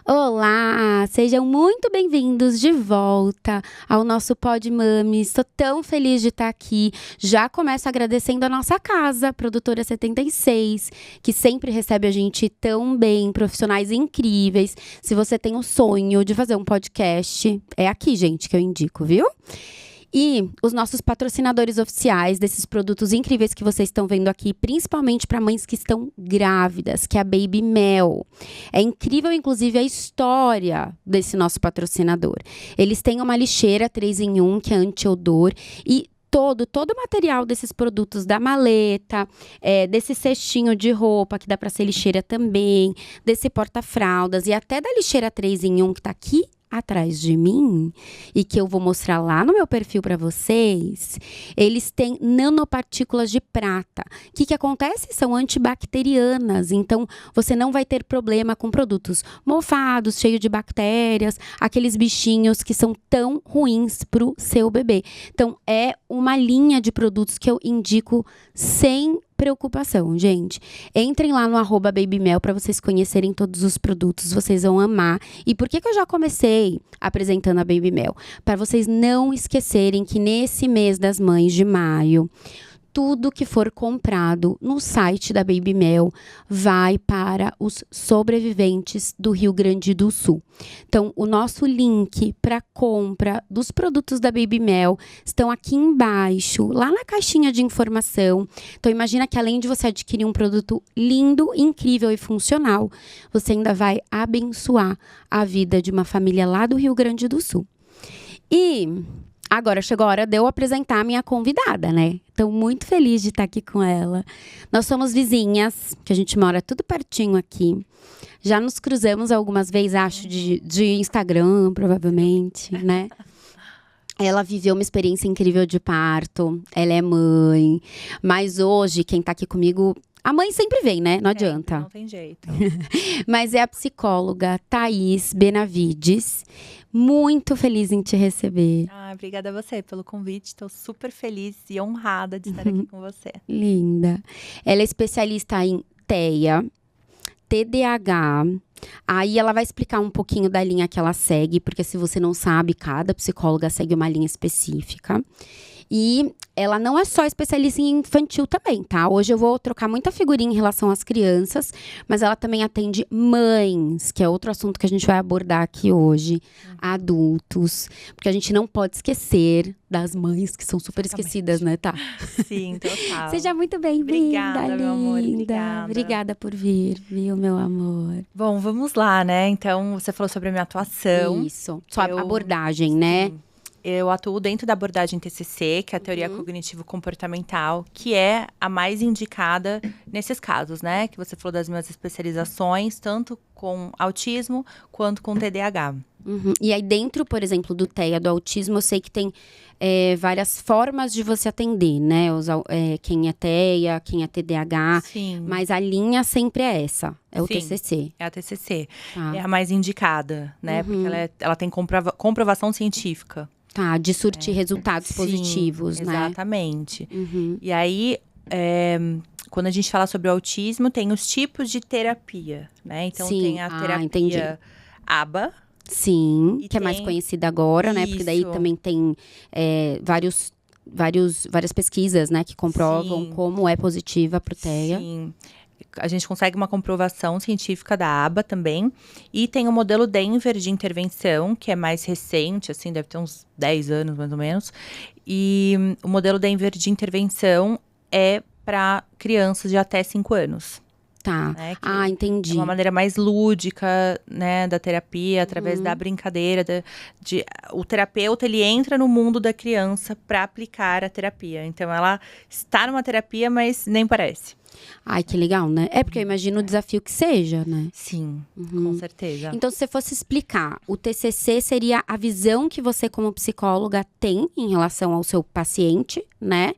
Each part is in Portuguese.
Olá, sejam muito bem-vindos de volta ao nosso Pod Mames. Estou tão feliz de estar aqui. Já começo agradecendo a nossa casa, Produtora 76, que sempre recebe a gente tão bem, profissionais incríveis. Se você tem o sonho de fazer um podcast, é aqui, gente, que eu indico, viu? E os nossos patrocinadores oficiais desses produtos incríveis que vocês estão vendo aqui, principalmente para mães que estão grávidas, que é a Baby Mel. É incrível, inclusive, a história desse nosso patrocinador. Eles têm uma lixeira 3 em 1, que é anti-odor, e todo o material desses produtos, da maleta, desse cestinho de roupa, que dá para ser lixeira também, desse porta-fraldas e até da lixeira 3 em 1, que tá aqui atrás de mim, e que eu vou mostrar lá no meu perfil para vocês, eles têm nanopartículas de prata. O que acontece? São antibacterianas, então você não vai ter problema com produtos mofados, cheios de bactérias, aqueles bichinhos que são tão ruins pro seu bebê. Então, é uma linha de produtos que eu indico sem preocupação, gente. Entrem lá no @babymel para vocês conhecerem todos os produtos, vocês vão amar. E por que eu já comecei apresentando a Baby Mel? Para vocês não esquecerem que nesse mês das mães de maio, tudo que for comprado no site da Baby Mel vai para os sobreviventes do Rio Grande do Sul. Então, o nosso link para compra dos produtos da Baby Mel estão aqui embaixo, lá na caixinha de informação. Então, imagina que além de você adquirir um produto lindo, incrível e funcional, você ainda vai abençoar a vida de uma família lá do Rio Grande do Sul. E agora chegou a hora de eu apresentar a minha convidada, né? Estou muito feliz de estar aqui com ela. Nós somos vizinhas, que a gente mora tudo pertinho aqui. Já nos cruzamos algumas vezes, acho, de Instagram, provavelmente, né? Ela viveu uma experiência incrível de parto, ela é mãe. Mas hoje, quem tá aqui comigo, a mãe sempre vem, né? Não adianta. Não tem jeito. Mas é a psicóloga Thaís Benavides. Muito feliz em te receber. Obrigada a você pelo convite. Estou super feliz e honrada de estar aqui com você. Linda. Ela é especialista em TEA, TDAH. Aí ela vai explicar um pouquinho da linha que ela segue, porque se você não sabe, cada psicóloga segue uma linha específica. E ela não é só especialista em infantil também, tá? Hoje eu vou trocar muita figurinha em relação às crianças, mas ela também atende mães, que é outro assunto que a gente vai abordar aqui hoje, adultos, porque a gente não pode esquecer das mães, que são super esquecidas, né, tá? Sim, total. Seja muito bem-vinda, Obrigada, linda. meu amor, Obrigada por vir, viu, meu amor? Bom, vamos lá, né? Então, você falou sobre a minha atuação. Isso, sua abordagem, né? Eu atuo dentro da abordagem TCC, que é a teoria cognitivo-comportamental, que é a mais indicada nesses casos, né? Que você falou das minhas especializações, tanto com autismo quanto com TDAH. E aí dentro, por exemplo, do TEA, do autismo, eu sei que tem várias formas de você atender, né? Quem é TEA, quem é TDAH. Sim. Mas a linha sempre é essa, é o TCC. É a TCC. Tá. É a mais indicada, né? Porque ela tem comprovação científica. Tá, de surtir resultados positivos, né? Exatamente. E aí, quando a gente fala sobre o autismo, tem os tipos de terapia, né? Então, tem a terapia ABA. Sim, que é mais conhecida agora, né? Porque daí também tem várias pesquisas, né? Que comprovam como é positiva pro TEA. Sim. A gente consegue uma comprovação científica da ABA também. E tem o modelo Denver de intervenção, que é mais recente, assim, deve ter uns 10 anos, mais ou menos. E o modelo Denver de intervenção é para crianças de até 5 anos. Tá. Né, entendi. É uma maneira mais lúdica, né, da terapia, através da brincadeira. O terapeuta, ele entra no mundo da criança para aplicar a terapia. Então, ela está numa terapia, mas nem parece. Ai, que legal, né? É porque eu imagino o desafio que seja, né? Sim, com certeza. Então, se você fosse explicar, o TCC seria a visão que você, como psicóloga, tem em relação ao seu paciente, né?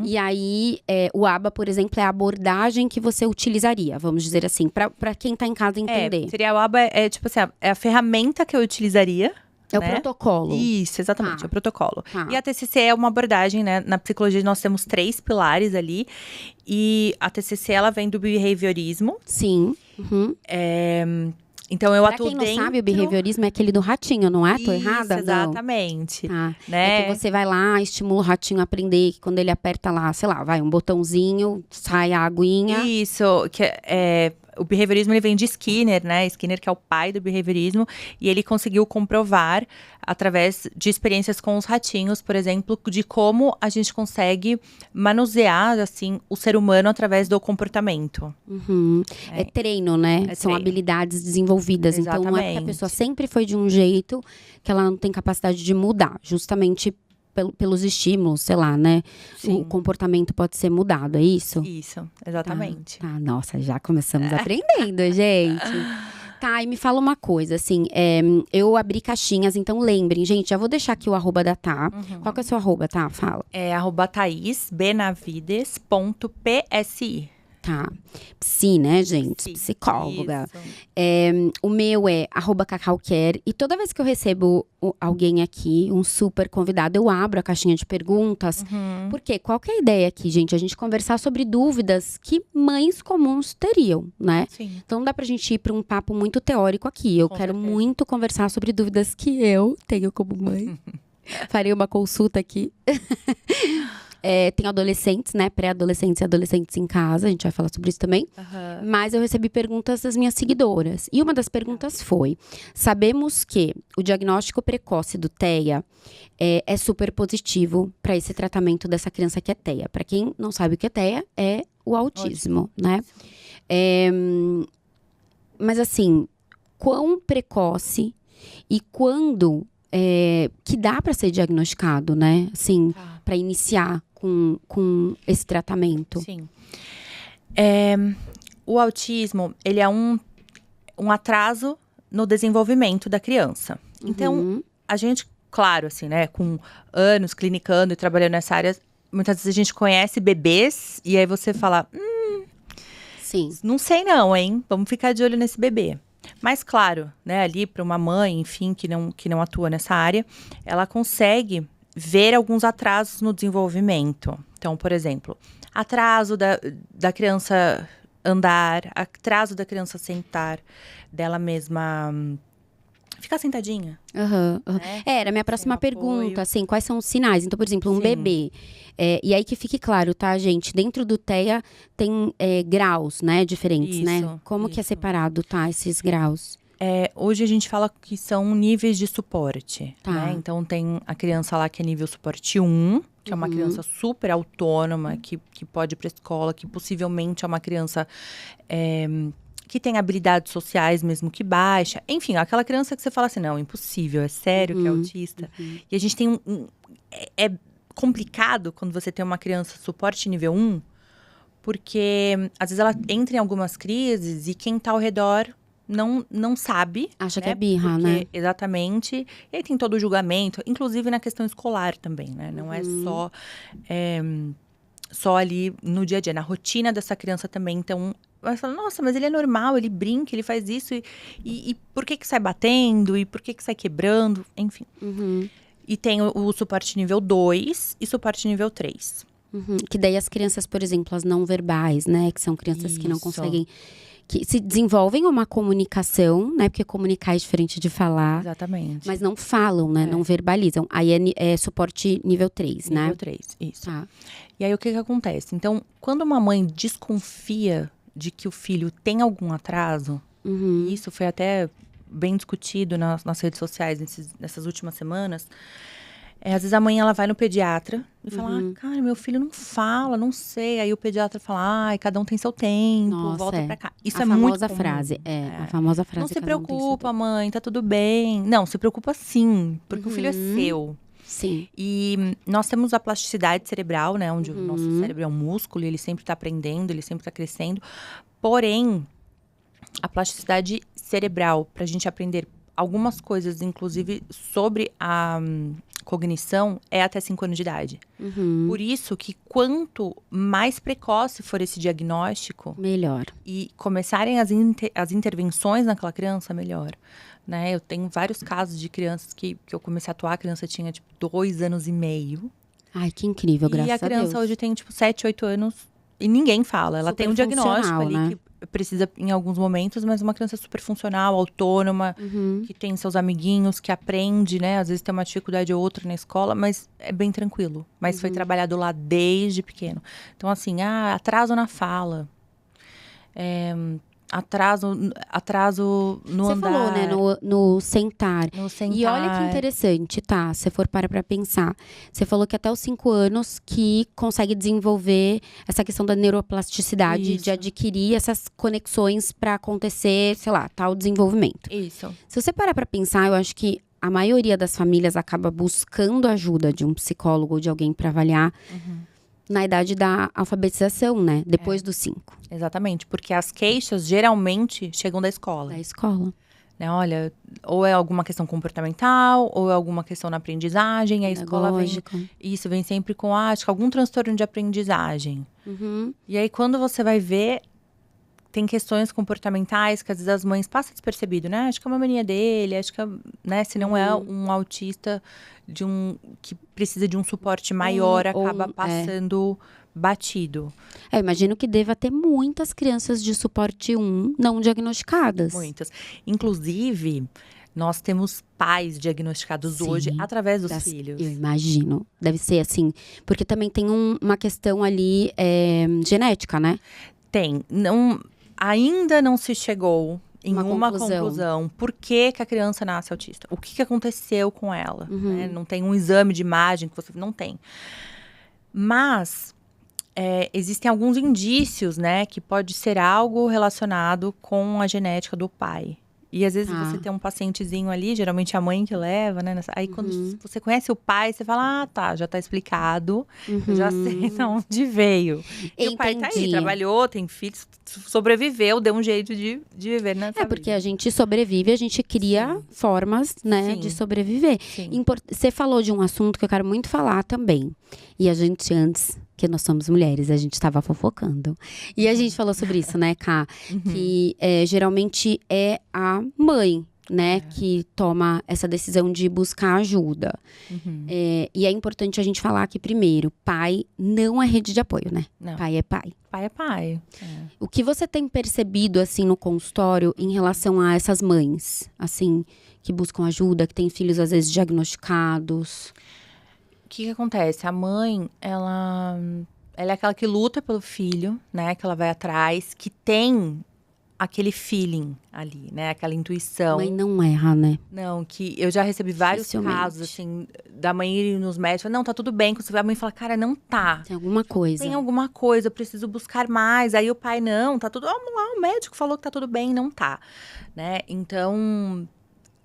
E aí, o ABA, por exemplo, é a abordagem que você utilizaria, vamos dizer assim, para quem tá em casa entender. Seria o ABA, tipo assim, é a ferramenta que eu utilizaria. É o protocolo. Isso, exatamente, é o protocolo. Tá. E a TCC é uma abordagem, né? Na psicologia nós temos 3 pilares ali. E a TCC, ela vem do behaviorismo. Sim. Então, eu Pra atuo quem não dentro… sabe, o behaviorismo é aquele do ratinho, não é? Tô errada? Não. Exatamente. Tá. Né? É que você vai lá, estimula o ratinho a aprender, que quando ele aperta lá, sei lá, vai um botãozinho, sai a aguinha. Isso, o behaviorismo ele vem de Skinner, né? Skinner que é o pai do behaviorismo, e ele conseguiu comprovar através de experiências com os ratinhos, por exemplo, de como a gente consegue manusear assim o ser humano através do comportamento. Uhum. É treino, né? São treino. habilidades desenvolvidas. Então não é porque a Exatamente. pessoa sempre foi de um jeito que ela não tem capacidade de mudar, justamente pelos estímulos, sei lá, né? Sim. O comportamento pode ser mudado, é isso? Isso, exatamente. Tá, nossa, já começamos aprendendo, gente. Tá, e me fala uma coisa, assim, eu abri caixinhas, então lembrem, gente, já vou deixar aqui o arroba da Tá. Qual que é o seu arroba, Tá? Fala. É @thaisbenavides.psi. Tá. Psi, né, gente? Psicóloga. O meu é @cacauquer. E toda vez que eu recebo alguém aqui, um super convidado, eu abro a caixinha de perguntas. Porque qual que é a ideia aqui, gente? A gente conversar sobre dúvidas que mães comuns teriam, né? Sim. Então não dá pra gente ir pra um papo muito teórico aqui. Eu quero muito conversar sobre dúvidas que eu tenho como mãe. Farei uma consulta aqui. Tem adolescentes, né? Pré-adolescentes e adolescentes em casa. A gente vai falar sobre isso também. Mas eu recebi perguntas das minhas seguidoras. E uma das perguntas foi: sabemos que o diagnóstico precoce do TEA é super positivo para esse tratamento dessa criança que é TEA. Para quem não sabe o que é TEA, é o autismo, né? Mas assim, quão precoce e quando que dá para ser diagnosticado, né? Assim, para iniciar com esse tratamento. Sim. O autismo, ele é um atraso no desenvolvimento da criança. Então, a gente, claro, assim, né, com anos clinicando e trabalhando nessa área, muitas vezes a gente conhece bebês e aí você fala, Sim. Não sei não, hein? Vamos ficar de olho nesse bebê. Mas, claro, né, ali para uma mãe, enfim, que não atua nessa área, ela consegue ver alguns atrasos no desenvolvimento. Então, por exemplo, atraso da criança andar, atraso da criança sentar, dela mesma ficar sentadinha. Né? Era a minha próxima pergunta, apoio. assim, quais são os sinais? Então, por exemplo, um Sim. bebê. E aí que fique claro, tá, gente? Dentro do TEA tem graus, né, diferentes, né? Isso, Como que é isso. separado, tá, esses graus? Hoje a gente fala que são níveis de suporte, Tá. né? Então tem a criança lá que é nível suporte 1, que é uma criança super autônoma, que pode ir para a escola, que possivelmente é uma criança que tem habilidades sociais mesmo que baixa. Enfim, aquela criança que você fala assim, não, impossível, é sério que é autista. E a gente tem é complicado quando você tem uma criança suporte nível 1, porque às vezes ela entra em algumas crises e quem tá ao redor não sabe. Acha né? que é birra, Porque, né? Exatamente. E aí tem todo o julgamento, inclusive na questão escolar também, né? Não é só ali no dia a dia, na rotina dessa criança também. Então, vai falar, nossa, mas ele é normal, ele brinca, ele faz isso. E por que sai batendo? E por que sai quebrando? Enfim. E tem o suporte nível 2 e suporte nível 3. Que daí as crianças, por exemplo, as não verbais, né? Que são crianças que não Isso. conseguem… Que se desenvolvem uma comunicação, né? Porque comunicar é diferente de falar. Exatamente. Mas não falam, né? Não verbalizam. Aí é suporte nível 3, né? Nível 3, isso. Tá. E aí, o que acontece? Então, quando uma mãe desconfia de que o filho tem algum atraso, e isso foi até bem discutido nas redes sociais nessas últimas semanas, às vezes a mãe ela vai no pediatra e fala, cara, meu filho não fala, não sei. Aí o pediatra fala, ai, cada um tem seu tempo, Nossa, volta pra cá. Isso a é muito famosa comum. frase. A famosa frase. Não se cada um tem seu preocupa, mãe, tá tudo bem. Não, se preocupa sim, porque o filho é seu. Sim. E nós temos a plasticidade cerebral, né? Onde o nosso cérebro é um músculo e ele sempre está aprendendo, ele sempre está crescendo. Porém, a plasticidade cerebral, para a gente aprender algumas coisas, inclusive sobre a cognição, é até 5 anos de idade. Por isso que quanto mais precoce for esse diagnóstico… Melhor. E começarem as intervenções naquela criança, melhor. Né? Eu tenho vários casos de crianças que eu comecei a atuar, a criança tinha, 2 anos e meio. Ai, que incrível, graças a Deus. E a criança hoje tem, 7, 8 anos e ninguém fala. Ela Super tem um diagnóstico funcional, ali né? que precisa em alguns momentos, mas uma criança super funcional, autônoma, que tem seus amiguinhos, que aprende, né? Às vezes tem uma dificuldade ou outra na escola, mas é bem tranquilo. Mas foi trabalhado lá desde pequeno. Então, assim, atraso na fala. Atraso no Você andar. falou, né, no sentar. No sentar. E olha que interessante, tá? Se for parar pra pensar. Você falou que até os 5 anos que consegue desenvolver essa questão da neuroplasticidade, Isso. de adquirir essas conexões pra acontecer, sei lá, tal desenvolvimento. Isso. Se você parar pra pensar, eu acho que a maioria das famílias acaba buscando ajuda de um psicólogo ou de alguém pra avaliar na idade da alfabetização, né? Depois dos 5. Exatamente, porque as queixas geralmente chegam da escola. Da escola. Né? Olha, ou é alguma questão comportamental, ou é alguma questão na aprendizagem. A escola vem. Isso vem sempre com, acho que algum transtorno de aprendizagem. E aí, quando você vai ver, tem questões comportamentais que às vezes as mães passam despercebido, né? Acho que é uma mania dele, acho que né? Se não é um autista que precisa de um suporte maior, acaba passando batido. Eu imagino que deva ter muitas crianças de suporte 1 não diagnosticadas. Muitas. Inclusive, nós temos pais diagnosticados hoje através dos filhos. Eu imagino. Deve ser assim. Porque também tem uma questão ali genética, né? Tem. Ainda não se chegou em uma conclusão. Por que a criança nasce autista? O que aconteceu com ela? Né? Não tem um exame de imagem que você... Não tem. Mas... existem alguns indícios, né, que pode ser algo relacionado com a genética do pai. E às vezes você tem um pacientezinho ali, geralmente a mãe que leva, né? Aí quando você conhece o pai, você fala, tá, já tá explicado, eu já sei de onde veio. E o pai tá aí, trabalhou, tem filhos, sobreviveu, deu um jeito de viver nessa vida. Porque a gente sobrevive, a gente cria formas, né, de sobreviver. Você falou de um assunto que eu quero muito falar também. E a gente antes... que nós somos mulheres, a gente estava fofocando. E a gente falou sobre isso, né, Ká? Que geralmente é a mãe, né, que toma essa decisão de buscar ajuda. E é importante a gente falar que, primeiro, pai não é rede de apoio, né? Não. Pai é pai. Pai é pai. O que você tem percebido, assim, no consultório em relação a essas mães, assim, que buscam ajuda, que têm filhos, às vezes, diagnosticados? O que acontece? A mãe, ela é aquela que luta pelo filho, né? Que ela vai atrás, que tem aquele feeling ali, né? Aquela intuição. Mãe não erra, né? Não, que eu já recebi vários casos, assim, da mãe ir nos médicos. Não, tá tudo bem. Quando a mãe fala, cara, não tá. Tem alguma coisa. Tem alguma coisa, eu preciso buscar mais. Aí o pai, não, tá tudo... o médico falou que tá tudo bem, não tá. Né? Então,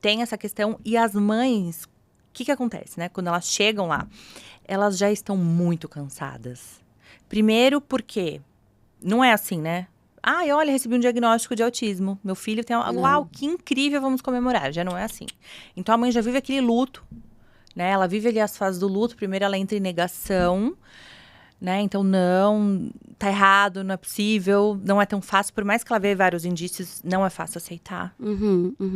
tem essa questão. E as mães... O que acontece, né? Quando elas chegam lá, elas já estão muito cansadas. Primeiro porque não é assim, né? Olha, recebi um diagnóstico de autismo. Meu filho tem... Uau, que incrível, vamos comemorar. Já não é assim. Então, a mãe já vive aquele luto, né? Ela vive ali as fases do luto. Primeiro, ela entra em negação, né? Então, não, tá errado, não é possível. Não é tão fácil. Por mais que ela veja vários indícios, não é fácil aceitar.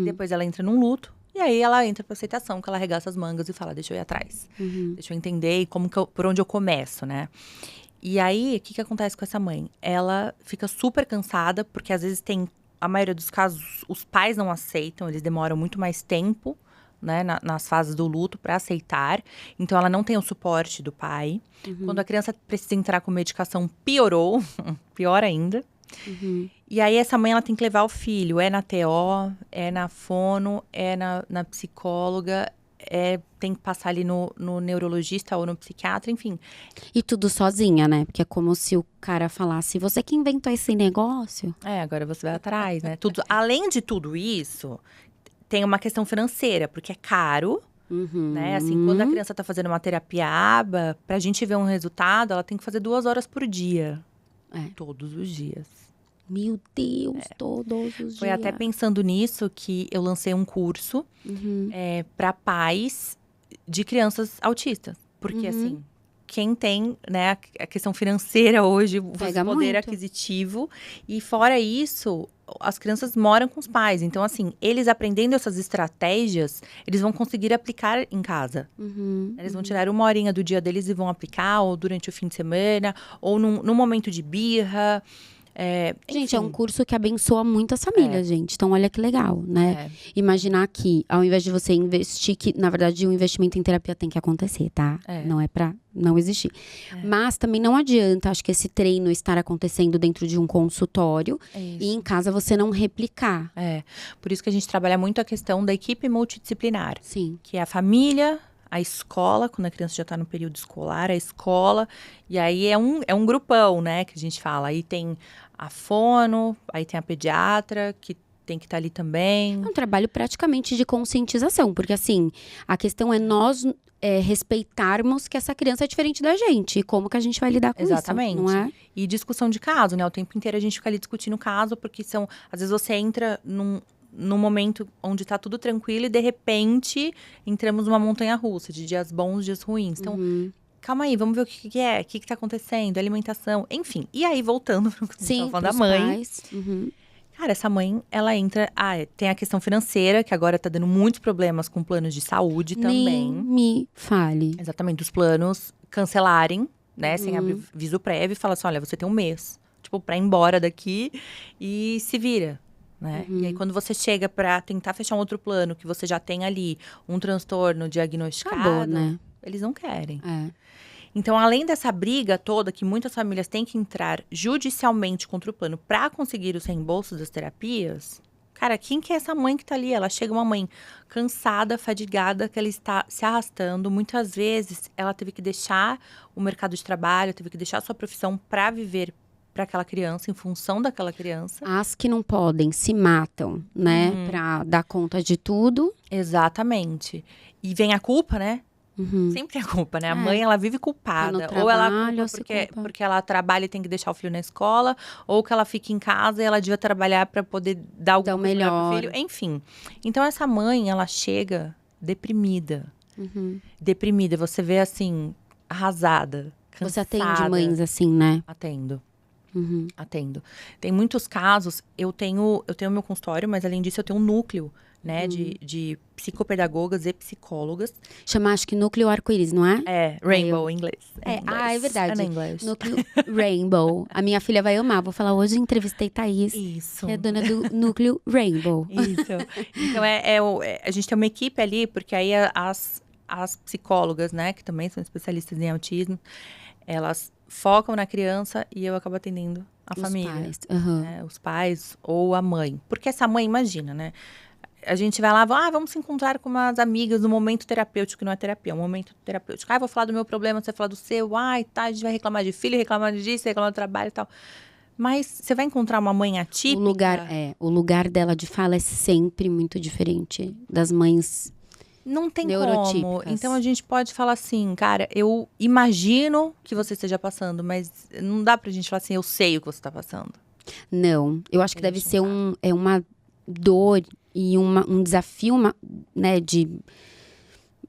Depois, ela entra num luto. E aí, ela entra pra aceitação, que ela arregaça as mangas e fala, deixa eu ir atrás. Deixa eu entender e por onde eu começo, né? E aí, o que acontece com essa mãe? Ela fica super cansada, porque às vezes a maioria dos casos, os pais não aceitam, eles demoram muito mais tempo, né, nas fases do luto para aceitar. Então, ela não tem o suporte do pai. Quando a criança precisa entrar com medicação, piorou, pior ainda. E aí, essa mãe, ela tem que levar o filho. É na TO, é na fono, é na psicóloga, tem que passar ali no neurologista ou no psiquiatra, enfim. E tudo sozinha, né? Porque é como se o cara falasse, você que inventou esse negócio. Agora você vai atrás, né? Além de tudo isso, tem uma questão financeira, porque é caro. Né? Assim, quando a criança tá fazendo uma terapia ABA, pra gente ver um resultado, ela tem que fazer 2 horas por dia. Todos os dias. Meu Deus, todos os dias. Foi até pensando nisso que eu lancei um curso para pais de crianças autistas. Porque, assim, quem tem, né, a questão financeira hoje, o poder aquisitivo. E fora isso, as crianças moram com os pais. Então, assim, eles aprendendo essas estratégias, eles vão conseguir aplicar em casa. Eles vão tirar 1 horinha do dia deles e vão aplicar, ou durante o fim de semana, ou num momento de birra. Gente, é um curso que abençoa muitas famílias, gente. Então, olha que legal, né? Imaginar que, ao invés de você investir, que na verdade o investimento em terapia tem que acontecer, tá? Não é pra não existir. Mas também não adianta, acho que esse treino estar acontecendo dentro de um consultório e em casa você não replicar. Por isso que a gente trabalha muito a questão da equipe multidisciplinar. Sim. Que é a família, a escola, quando a criança já está no período escolar, a escola. E aí é um grupão, né, que a gente fala. Aí tem a fono, aí tem a pediatra, que tem que estar ali também. É um trabalho praticamente de conscientização, porque assim, a questão é nós respeitarmos que essa criança é diferente da gente. E como que a gente vai lidar com isso, não é? E discussão de caso, né? O tempo inteiro a gente fica ali discutindo o caso, porque às vezes você entra num momento onde tá tudo tranquilo e de repente entramos numa montanha-russa de dias bons, dias ruins. Então, calma aí, vamos ver o que é, o que tá acontecendo, alimentação, enfim. E aí, voltando pro que você tava falando da mãe. Pais. Cara, essa mãe, ela entra... tem a questão financeira, que agora tá dando muitos problemas com planos de saúde também. Nem me fale. Exatamente, os planos cancelarem, né, sem aviso prévio, e falar assim, olha, você tem um mês, tipo, pra ir embora daqui e se vira. Né? E aí, quando você chega pra tentar fechar um outro plano, que você já tem ali um transtorno diagnosticado, acabou, né? Eles não querem. Então, além dessa briga toda, que muitas famílias têm que entrar judicialmente contra o plano pra conseguir os reembolsos das terapias, cara, quem que é essa mãe que tá ali? Ela chega uma mãe cansada, fadigada, que ela está se arrastando. Muitas vezes, ela teve que deixar o mercado de trabalho, teve que deixar a sua profissão pra viver para aquela criança, em função daquela criança. As que não podem se matam, né? Pra dar conta de tudo. Exatamente. E vem a culpa, né? Sempre a culpa, né? A mãe, ela vive culpada. Tá no ou ela trabalho, culpa porque ela trabalha e tem que deixar o filho na escola, ou que ela fica em casa e ela devia trabalhar para poder dar alguma coisa melhor pro filho. Enfim. Então, essa mãe, ela chega deprimida. Deprimida. Você vê, assim, arrasada, cansada. Você atende mães assim, né? Atendo. Atendo. Tem muitos casos, eu tenho meu consultório, mas além disso eu tenho um núcleo, né, de psicopedagogas e psicólogas. Chama, acho que núcleo arco-íris, não é? Rainbow em inglês. É verdade. É em inglês. Núcleo Rainbow. A minha filha vai amar. Vou falar, hoje entrevistei Thaís, Isso. que é dona do núcleo Rainbow. Isso. Então, a gente tem uma equipe ali, porque aí as psicólogas, né, que também são especialistas em autismo, elas focam na criança e eu acabo atendendo a família. Pais. Né, os pais ou a mãe. Porque essa mãe, imagina, né? A gente vai lá, vamos se encontrar com umas amigas no momento terapêutico, que não é terapia, é um momento terapêutico. Vou falar do meu problema, você vai falar do seu. Tá, a gente vai reclamar de filho, reclamar disso, reclamar do trabalho e tal. Mas você vai encontrar uma mãe atípica. O lugar dela de fala é sempre muito diferente das mães. Não tem como. Então, a gente pode falar assim, cara, eu imagino que você esteja passando, mas não dá pra gente falar assim, eu sei o que você tá passando. Não, eu acho que deve ser uma dor e um desafio, né, de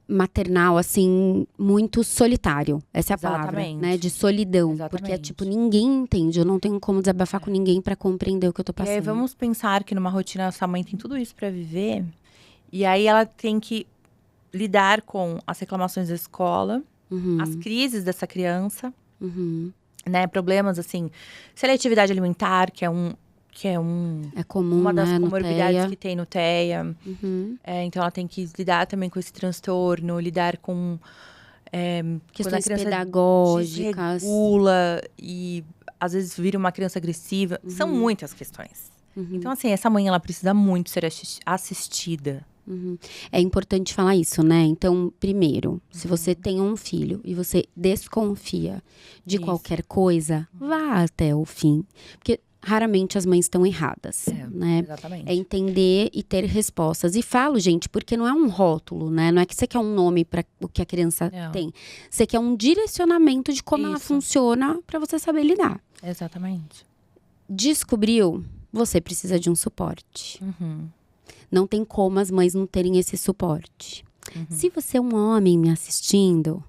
maternal, assim, muito solitário. Essa é a palavra, né, de solidão. Exatamente. Porque é tipo, ninguém entende, eu não tenho como desabafar com ninguém pra compreender o que eu tô passando. E aí, vamos pensar que numa rotina, essa mãe tem tudo isso pra viver, e aí ela tem que lidar com as reclamações da escola, as crises dessa criança, né? Problemas, assim, seletividade alimentar, que é comum, uma das né, comorbidades que tem no TEA. Então, ela tem que lidar também com esse transtorno, lidar com questões pedagógicas. Desregula e, às vezes, vira uma criança agressiva. São muitas questões. Então, assim, essa mãe, ela precisa muito ser assistida. É importante falar isso, né? Então, primeiro, se você tem um filho e você desconfia de qualquer coisa, vá até o fim. Porque raramente as mães estão erradas, né? Exatamente. É entender e ter respostas. E falo, gente, porque não é um rótulo, né? Não é que você quer um nome para o que a criança tem. Você quer um direcionamento de como ela funciona para você saber lidar. Exatamente. Descobriu, você precisa de um suporte. Não tem como as mães não terem esse suporte. Se você é um homem me assistindo,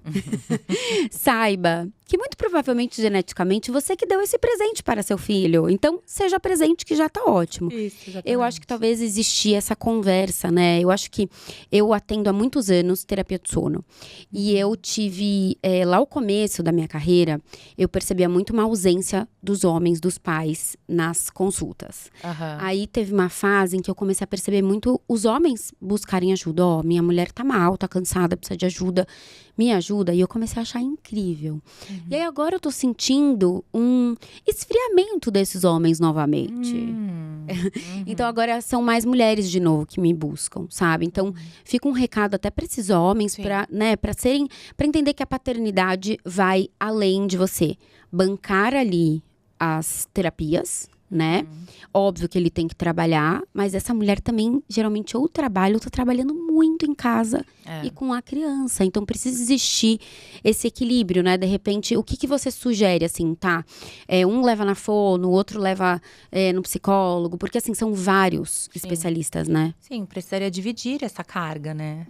saiba que muito muito provavelmente, geneticamente, você que deu esse presente para seu filho. Então, seja presente que já tá ótimo. Isso, exatamente. Eu acho que talvez existia essa conversa, né? Eu acho que eu atendo há muitos anos terapia do sono. E eu tive, lá o começo da minha carreira, eu percebia muito uma ausência dos homens, dos pais, nas consultas. Aí teve uma fase em que eu comecei a perceber muito os homens buscarem ajuda. Ó, minha mulher tá mal, tá cansada, precisa de ajuda, me ajuda. E eu comecei a achar incrível. E aí agora eu tô sentindo um esfriamento desses homens novamente. Então agora são mais mulheres de novo que me buscam, sabe? Então fica um recado até para esses homens, para entender que a paternidade vai além de você bancar ali as terapias, né? Óbvio que ele tem que trabalhar, mas essa mulher também, geralmente, ou trabalha, ou tá trabalhando muito em casa e com a criança. Então, precisa existir esse equilíbrio, né? De repente, o que você sugere, assim, tá? Um leva na fono, o outro leva no psicólogo, porque, assim, são vários especialistas, né? Sim, precisaria dividir essa carga, né?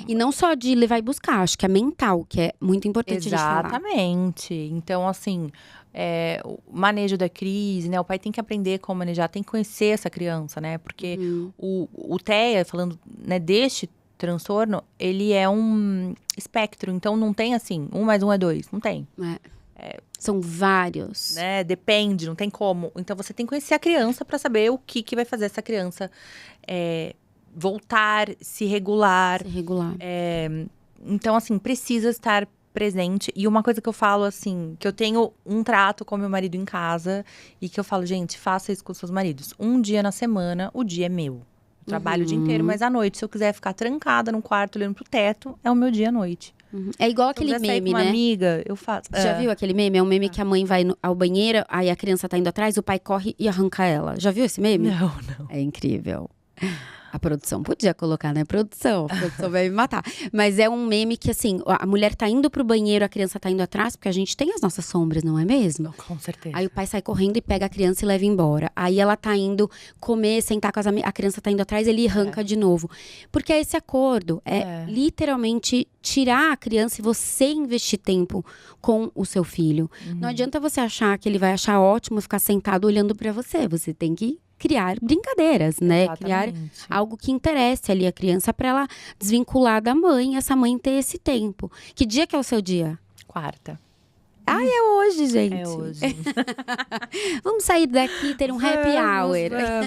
E não só de levar e buscar, acho que é mental, que é muito importante a gente falar. Exatamente. Então, assim, o manejo da crise, né? O pai tem que aprender como manejar, tem que conhecer essa criança, né? Porque o TEA, falando, né, deste transtorno, ele é um espectro. Então, não tem assim, 1 mais 1 é 2. Não tem. São vários. Né? Depende, não tem como. Então, você tem que conhecer a criança para saber o que vai fazer essa criança voltar, se regular. Então, assim, precisa estar presente. E uma coisa que eu falo, assim, que eu tenho um trato com meu marido em casa e que eu falo, gente, faça isso com seus maridos. Um dia na semana, o dia é meu. Eu trabalho o dia inteiro, mas à noite, se eu quiser ficar trancada num quarto olhando pro teto, é o meu dia à noite. É igual Se eu aquele quiser sair meme, com uma né? amiga, eu faço. Já viu aquele meme? É um meme que a mãe vai ao banheiro, aí a criança tá indo atrás, o pai corre e arranca ela. Já viu esse meme? Não. É incrível. A produção podia colocar, né? A produção vai me matar. Mas é um meme que, assim, a mulher tá indo pro banheiro, a criança tá indo atrás, porque a gente tem as nossas sombras, não é mesmo? Com certeza. Aí o pai sai correndo e pega a criança e leva embora. Aí ela tá indo comer, sentar com as amigas, a criança tá indo atrás, ele arranca de novo. Porque é esse acordo, literalmente tirar a criança e você investir tempo com o seu filho. Não adianta você achar que ele vai achar ótimo ficar sentado olhando pra você. Você tem que criar brincadeiras, né? Exatamente. Criar algo que interesse ali a criança para ela desvincular da mãe, essa mãe ter esse tempo. Que dia que é o seu dia? Quarta. Ai, é hoje, gente. É hoje. Vamos sair daqui e ter um happy hour.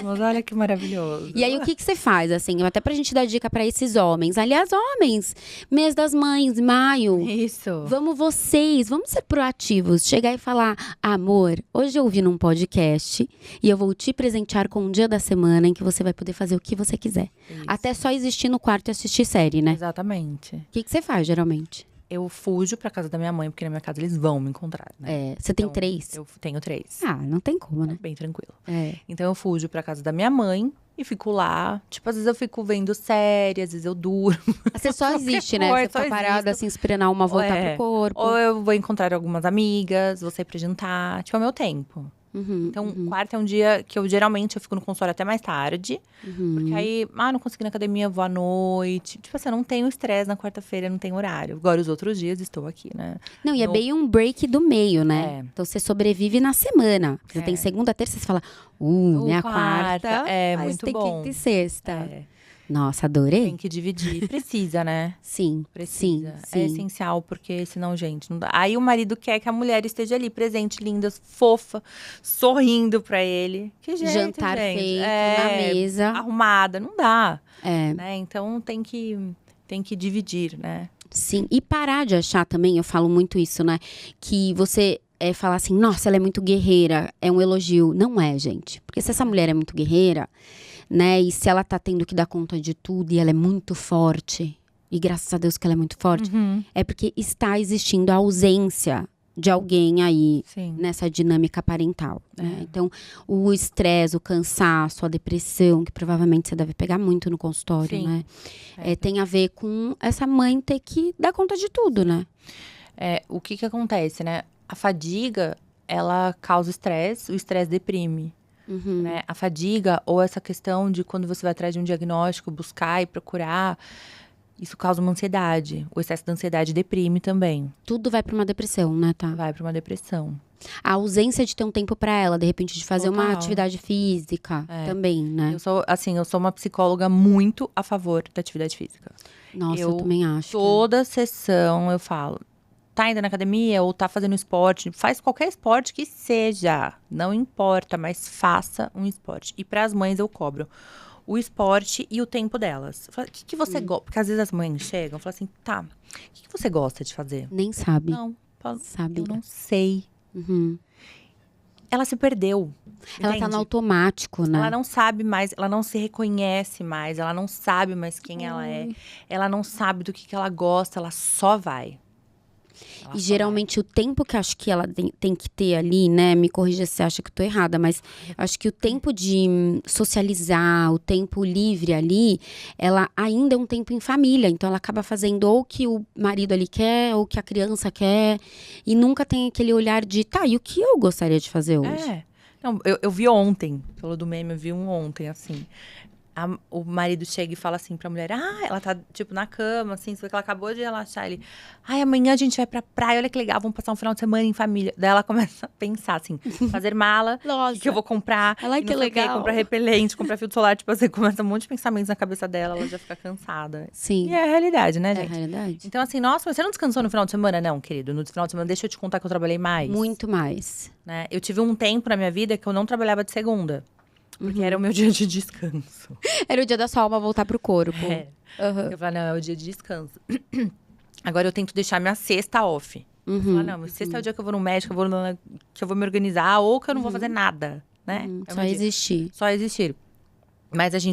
Vamos, olha que maravilhoso. E aí, o que você faz, assim? Até pra gente dar dica pra esses homens. Aliás, homens, mês das mães, maio. Isso. Vamos ser proativos. Chegar e falar, amor, hoje eu ouvi num podcast e eu vou te presentear com um dia da semana em que você vai poder fazer o que você quiser. Isso. Até só existir no quarto e assistir série, né? Exatamente. O que você faz, geralmente? Eu fujo pra casa da minha mãe, porque na minha casa eles vão me encontrar, né? Você tem Então, 3? Eu tenho 3. Ah, não tem como, né? Bem tranquilo. É. Então eu fujo pra casa da minha mãe e fico lá. Tipo, às vezes eu fico vendo série, às vezes eu durmo. Você só existe, né? coisa, Você fica só parada, assim, esperando a alma voltar pro corpo. Ou eu vou encontrar algumas amigas, vou sair pra jantar. Tipo, é o meu tempo. Então, quarta é um dia que eu geralmente fico no consultório até mais tarde. Porque aí, não consegui ir na academia, vou à noite. Tipo assim, eu não tenho estresse na quarta-feira, não tenho horário. Agora, os outros dias, estou aqui, né? Não, e é bem um break do meio, né? Então, você sobrevive na semana. Você tem segunda, terça, você fala, minha quarta. Muito tem bom. quinta e sexta. Nossa, adorei. Tem que dividir. Precisa, né? Sim, Precisa. sim. É essencial, porque senão, gente, não dá. Aí o marido quer que a mulher esteja ali, presente, linda, fofa, sorrindo pra ele. Que jeito, Jantar gente. feito, na mesa. Arrumada, não dá. É. Né? Então tem que dividir, né? Sim, e parar de achar também, eu falo muito isso, né? Que você falar assim, nossa, ela é muito guerreira, é um elogio. Não é, gente. Porque se essa mulher é muito guerreira, né? E se ela tá tendo que dar conta de tudo e ela é muito forte, e graças a Deus que ela é muito forte, é porque está existindo a ausência de alguém aí nessa dinâmica parental, né? Então, o estresse, o cansaço, a depressão, que provavelmente você deve pegar muito no consultório, né? Tem a ver com essa mãe ter que dar conta de tudo, né? O que acontece, né? A fadiga, ela causa estresse, o estresse deprime. Né? A fadiga ou essa questão de quando você vai atrás de um diagnóstico, buscar e procurar, isso causa uma ansiedade. O excesso da ansiedade deprime também. Tudo vai pra uma depressão, né, tá? Vai pra uma depressão. A ausência de ter um tempo pra ela, de repente, de fazer uma Total. atividade física também, né? Eu sou uma psicóloga muito a favor da atividade física. Nossa, eu também acho. Toda sessão eu falo, tá indo na academia ou tá fazendo esporte, faz qualquer esporte que seja, não importa, mas faça um esporte. E para as mães eu cobro o esporte e o tempo delas. Eu falo, o que você gosta? Porque às vezes as mães chegam e falam assim, tá, o que você gosta de fazer? Nem sabe. Não, Sabe. eu não sei. Uhum. Ela se perdeu. Ela tá entende? no automático, né? Ela não sabe mais, ela não se reconhece mais, ela não sabe mais quem ela é. Ela não sabe do que ela gosta, ela só vai. Ela E só geralmente o tempo que acho que ela tem que ter ali, né? Me corrija se você acha que eu tô errada, mas acho que o tempo de socializar, o tempo livre ali, ela ainda é um tempo em família. Então ela acaba fazendo ou o que o marido ali quer, ou o que a criança quer. E nunca tem aquele olhar de, tá, e o que eu gostaria de fazer hoje? É. Não, eu vi ontem, falou do meme, eu vi um ontem, assim. O marido chega e fala assim pra mulher, ela tá, tipo, na cama, assim, você vê que ela acabou de relaxar. Ele, amanhã a gente vai pra praia, olha que legal, vamos passar um final de semana em família. Daí ela começa a pensar, assim, fazer mala, o que eu vou comprar, Ela e que não sei o quê, legal. comprar repelente, comprar filtro solar, tipo assim, começa um monte de pensamentos na cabeça dela, ela já fica cansada. Sim. E é a realidade, né, É a gente? realidade. Então, assim, nossa, mas você não descansou no final de semana? Não, querido, no final de semana, deixa eu te contar que eu trabalhei mais. Muito mais. Né? Eu tive um tempo na minha vida que eu não trabalhava de segunda. Porque era o meu dia de descanso. Era o dia da sua alma voltar pro corpo. É. Uhum. Eu falei, não, é o dia de descanso. Agora eu tento deixar minha sexta off. Eu falo, não, mas sexta é o dia que eu vou no médico, que eu vou me organizar, ou que eu não vou fazer nada, né? É o Só meu dia. existir. Só existir. Mas assim,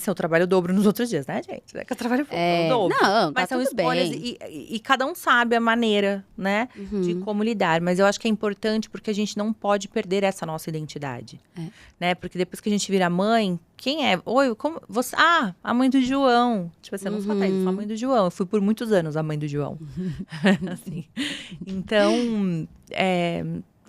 eu trabalho o dobro nos outros dias, né, gente? É que eu trabalho o dobro. Não, Mas tá são tudo escolhas bem. e cada um sabe a maneira, né, de como lidar. Mas eu acho que é importante porque a gente não pode perder essa nossa identidade. Né? Porque depois que a gente vira mãe, quem é? Oi, como você? A mãe do João. Tipo assim, eu não sou a Thaís, eu sou a mãe do João. Eu fui por muitos anos a mãe do João. Assim. Então,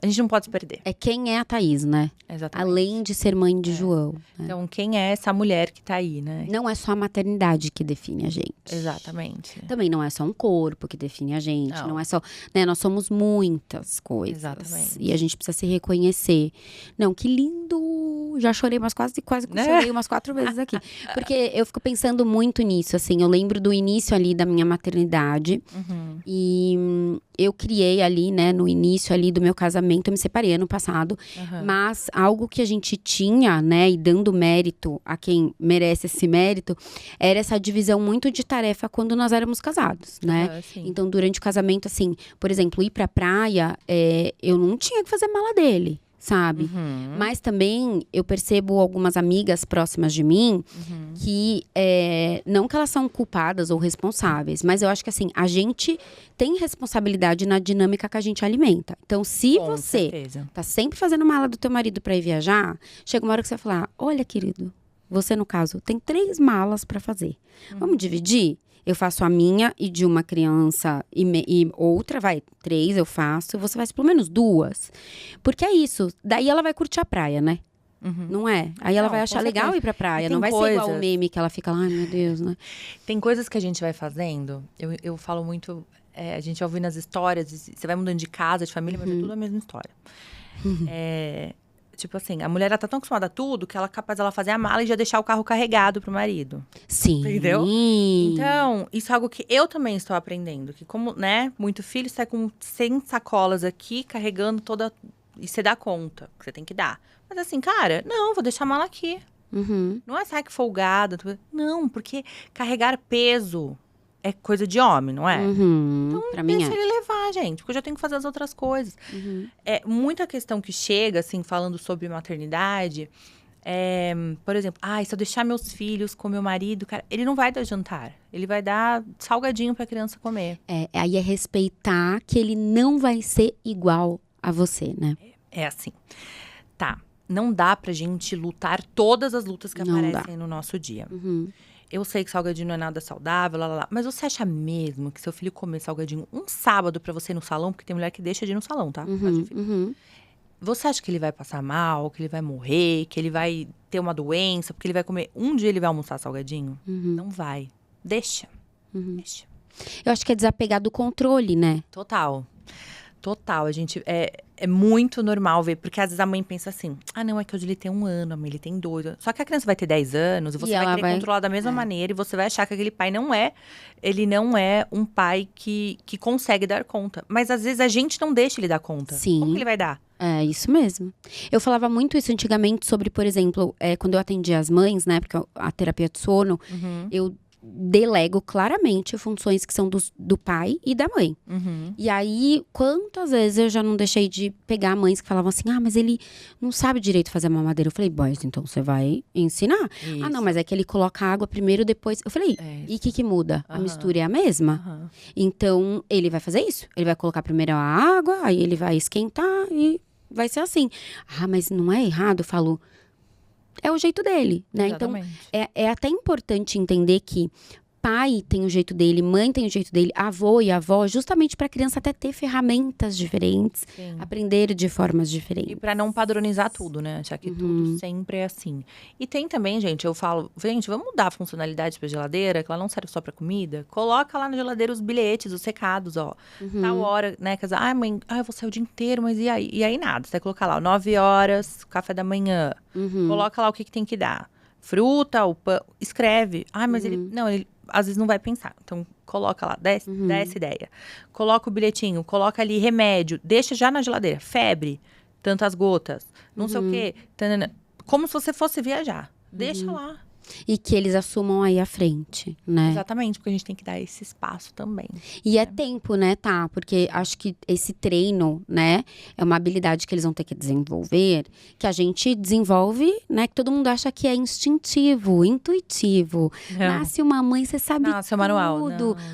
a gente não pode se perder. É quem é a Thaís, né? Exatamente. Além de ser mãe de João. Né? Então, quem é essa mulher que tá aí, né? Não é só a maternidade que define a gente. Exatamente. Também não é só um corpo que define a gente. Não é só. Né, nós somos muitas coisas. Exatamente. E a gente precisa se reconhecer. Não, que lindo! Já chorei quase chorei umas 4 vezes aqui. Porque eu fico pensando muito nisso, assim. Eu lembro do início ali da minha maternidade. E eu criei ali, né, no início ali do meu casamento. Eu me separei ano passado. Mas algo que a gente tinha, né, e dando mérito a quem merece esse mérito, era essa divisão muito de tarefa quando nós éramos casados, né? Então, durante o casamento, assim, por exemplo, ir pra praia, eu não tinha que fazer mala dele. Sabe? Mas também eu percebo algumas amigas próximas de mim que, não que elas são culpadas ou responsáveis, mas eu acho que assim, a gente tem responsabilidade na dinâmica que a gente alimenta. Então, se Com você certeza. tá sempre fazendo mala do teu marido pra ir viajar, chega uma hora que você vai falar, olha, querido, você no caso tem 3 malas pra fazer. Vamos dividir? Eu faço a minha e de uma criança e outra, 3 eu faço. Você faz pelo menos 2. Porque é isso. Daí ela vai curtir a praia, né? Não é? Aí ela vai achar legal ir pra praia. Não vai ser igual o meme que ela fica lá, ai meu Deus, né? Tem coisas que a gente vai fazendo. Eu falo muito, a gente vai ouvindo nas histórias. Você vai mudando de casa, de família, mas é tudo a mesma história. Tipo assim, a mulher ela tá tão acostumada a tudo que ela é capaz dela fazer a mala e já deixar o carro carregado pro marido. Sim. Entendeu? Então, isso é algo que eu também estou aprendendo. Que como, né, muito filho sai com 100 sacolas aqui, carregando toda... E você dá conta, que você tem que dar. Mas assim, cara, não, vou deixar a mala aqui. Não é sair que folgada. Não, porque carregar peso é coisa de homem, não é? Então, pra mim deixa ele levar, gente. Porque eu já tenho que fazer as outras coisas. É muita questão que chega, assim, falando sobre maternidade. Por exemplo, se eu deixar meus filhos com meu marido, cara, ele não vai dar jantar. Ele vai dar salgadinho pra criança comer. Aí é respeitar que ele não vai ser igual a você, né? É assim. Tá, não dá pra gente lutar todas as lutas que aparecem no nosso dia. Eu sei que salgadinho não é nada saudável, mas você acha mesmo que seu filho comer salgadinho um sábado pra você ir no salão? Porque tem mulher que deixa de ir no salão, tá? Você acha que ele vai passar mal, que ele vai morrer, que ele vai ter uma doença, porque ele vai comer... Um dia ele vai almoçar salgadinho? Não vai. Deixa. Mexe. Eu acho que é desapegar do controle, né? Total. Total, a gente é muito normal ver, porque às vezes a mãe pensa assim: ah, não, é que hoje ele tem 1 ano, a mãe ele tem 2 anos. Só que a criança vai ter 10 anos e você vai ela querer controlar da mesma maneira e você vai achar que aquele pai ele não é um pai que consegue dar conta. Mas às vezes a gente não deixa ele dar conta. Sim. Como que ele vai dar? É isso mesmo. Eu falava muito isso antigamente sobre, por exemplo, quando eu atendia as mães, né? Porque a terapia de sono, eu delego claramente funções que são do pai e da mãe. E aí, quantas vezes eu já não deixei de pegar mães que falavam assim: ah, mas ele não sabe direito fazer a mamadeira. Eu falei: boys, então você vai ensinar. Isso. Ah, não, mas é que ele coloca água primeiro, depois. Eu falei: e o que muda? A mistura é a mesma? Então, ele vai fazer isso. Ele vai colocar primeiro a água, aí ele vai esquentar e vai ser assim. Ah, mas não é errado? Eu falo: é o jeito dele, né? Exatamente. Então, é até importante entender que pai tem o jeito dele, mãe tem o jeito dele, avô e avó, justamente para a criança até ter ferramentas diferentes, aprender de formas diferentes. E pra não padronizar tudo, né? Achar que tudo sempre é assim. E tem também, gente, eu falo, gente, vamos mudar a funcionalidade pra geladeira, que ela não serve só pra comida. Coloca lá na geladeira os bilhetes, os recados, ó. Tal hora, né? Quer dizer, ai, mãe, eu vou sair o dia inteiro, mas e aí? E aí nada. Você vai colocar lá, 9 horas, café da manhã. Coloca lá o que tem que dar. Fruta, o pão, escreve. Ah, mas ele às vezes não vai pensar. Então, coloca lá, dá essa ideia. Coloca o bilhetinho, coloca ali remédio. Deixa já na geladeira. Febre, tantas gotas, não sei o quê. Tanana. Como se você fosse viajar. Deixa lá. E que eles assumam aí à frente, né? Exatamente, porque a gente tem que dar esse espaço também. E é tempo, né, tá? Porque acho que esse treino, né, é uma habilidade que eles vão ter que desenvolver, que a gente desenvolve, né, que todo mundo acha que é instintivo, intuitivo. Nasce uma mãe, você sabe Nasce o manual.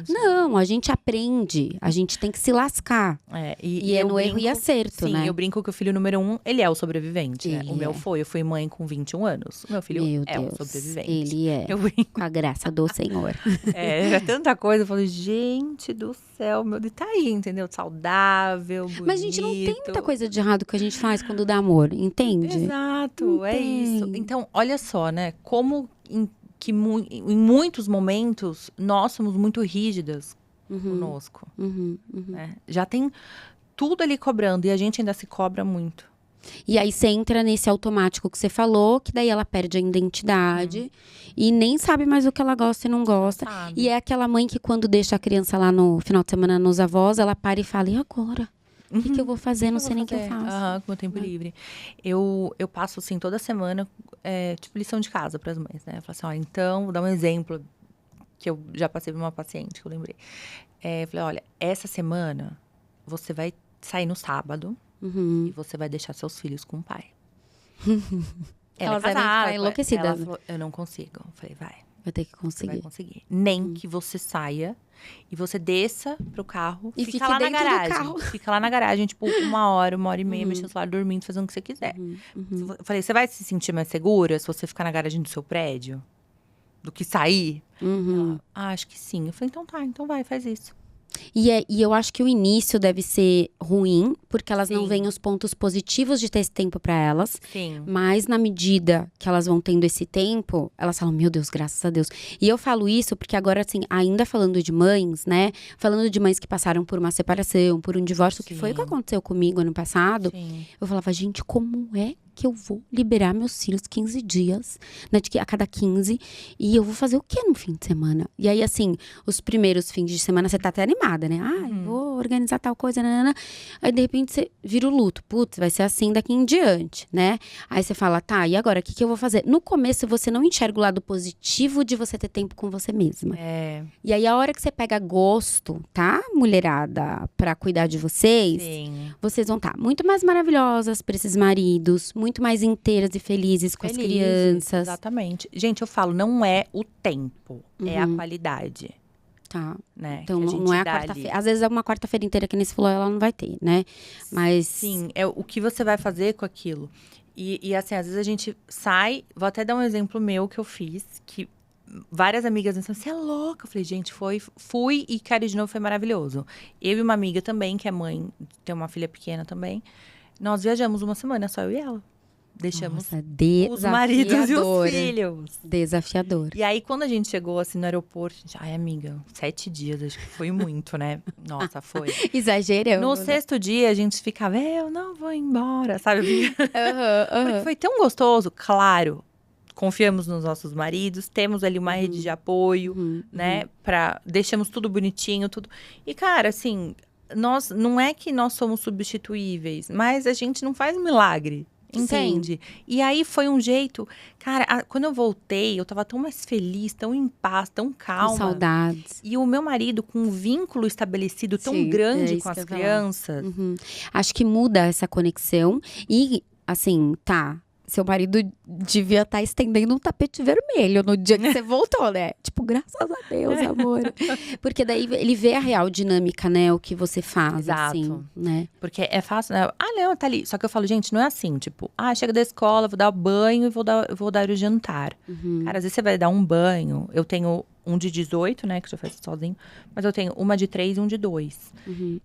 Não, a gente aprende, a gente tem que se lascar. E é no erro e acerto, né? Sim, eu brinco que o filho número 1, ele é o sobrevivente, né? O meu eu fui mãe com 21 anos. O meu filho o sobrevivente. Ele é, com a graça do Senhor. Era tanta coisa, eu falei, gente do céu, meu Deus, tá aí, entendeu? Saudável, bonito. Mas a gente não tem muita coisa de errado que a gente faz quando dá amor, entende? Exato, é isso. Então, olha só, né, como em muitos momentos nós somos muito rígidas conosco. Né? Já tem tudo ali cobrando e a gente ainda se cobra muito. E aí você entra nesse automático que você falou, que daí ela perde a identidade e nem sabe mais o que ela gosta e não gosta. E é aquela mãe que quando deixa a criança lá no final de semana nos avós, ela para e fala: e agora? O que eu vou fazer? Não sei nem o que eu faço. Com o tempo livre. Eu passo, assim, toda semana, tipo, lição de casa para as mães, né? Eu falo assim, ó, então, vou dar um exemplo que eu já passei por uma paciente, que eu lembrei. Eu falei, olha, essa semana você vai sair no sábado e você vai deixar seus filhos com o pai. Elas devem ficar enlouquecidas. Ela falou, eu não consigo. Eu falei, vai ter que conseguir. Você vai conseguir. Nem que você saia e você desça pro carro e fica lá na garagem. Fica lá na garagem, tipo, 1 hora, 1 hora e meia, mexendo no celular, dormindo, fazendo o que você quiser. Eu falei, você vai se sentir mais segura se você ficar na garagem do seu prédio? Do que sair? Ela, acho que sim. Eu falei, então tá, então vai, faz isso. E eu acho que o início deve ser ruim, porque elas não veem os pontos positivos de ter esse tempo pra elas. Sim. Mas na medida que elas vão tendo esse tempo, elas falam, meu Deus, graças a Deus. E eu falo isso porque agora, assim, ainda falando de mães, né? Falando de mães que passaram por uma separação, por um divórcio, que foi o que aconteceu comigo ano passado. Eu falava, gente, como é que eu vou liberar meus filhos 15 dias, né, a cada 15, e eu vou fazer o que no fim de semana? E aí, assim, os primeiros fins de semana você tá até animada, né? Vou organizar tal coisa, nanana. Aí, de repente, você vira o luto. Putz, vai ser assim daqui em diante, né? Aí você fala, tá, e agora, o que eu vou fazer? No começo, você não enxerga o lado positivo de você ter tempo com você mesma. E aí, a hora que você pega gosto, tá, mulherada, pra cuidar de vocês, vocês vão estar muito mais maravilhosas pra esses maridos, muito mais inteiras e felizes com as crianças. Exatamente. Gente, eu falo, não é o tempo, é a qualidade. Tá. Né? Então, não é a quarta-feira. Às vezes, é uma quarta-feira inteira que nem você falou, ela não vai ter, né? Mas... Sim, é o que você vai fazer com aquilo. E assim, às vezes a gente sai... Vou até dar um exemplo meu que eu fiz, que várias amigas disseram, você é louca? Eu falei, gente, fui e quero ir de novo, foi maravilhoso. Eu e uma amiga também, que é mãe, tem uma filha pequena também. Nós viajamos uma semana, só eu e ela. Deixamos Nossa, os maridos e os desafiador. filhos. Desafiador. E aí, quando a gente chegou, assim, no aeroporto, a gente, ai, amiga, 7 dias, acho que foi muito, né? Nossa, foi. Exagerando. No né? 6º dia, a gente ficava, eu não vou embora, sabe? Aham, Porque aham. foi tão gostoso, claro. Confiamos nos nossos maridos, temos ali uma rede de apoio, né? Deixamos tudo bonitinho, tudo. E, cara, assim, não é que nós somos substituíveis, mas a gente não faz milagre. Entende? E aí foi um jeito. Cara, quando eu voltei, eu tava tão mais feliz, tão em paz, tão Com calma. saudades. E o meu marido, com um vínculo estabelecido tão Sim, é grande isso com que eu as ia falar. crianças. Uhum. Acho que muda essa conexão. E, assim, seu marido devia estar estendendo um tapete vermelho no dia que você voltou, né? Tipo, graças a Deus, amor. Porque daí ele vê a real dinâmica, né? O que você faz, Exato. assim, né? Porque é fácil, né? Ah, não, tá ali. Só que eu falo, gente, não é assim. Tipo, chega da escola, vou dar banho e vou dar o jantar. Cara, às vezes você vai dar um banho. Eu tenho um de 18, né? Que já faz sozinho. Mas eu tenho uma de 3 e um de 2.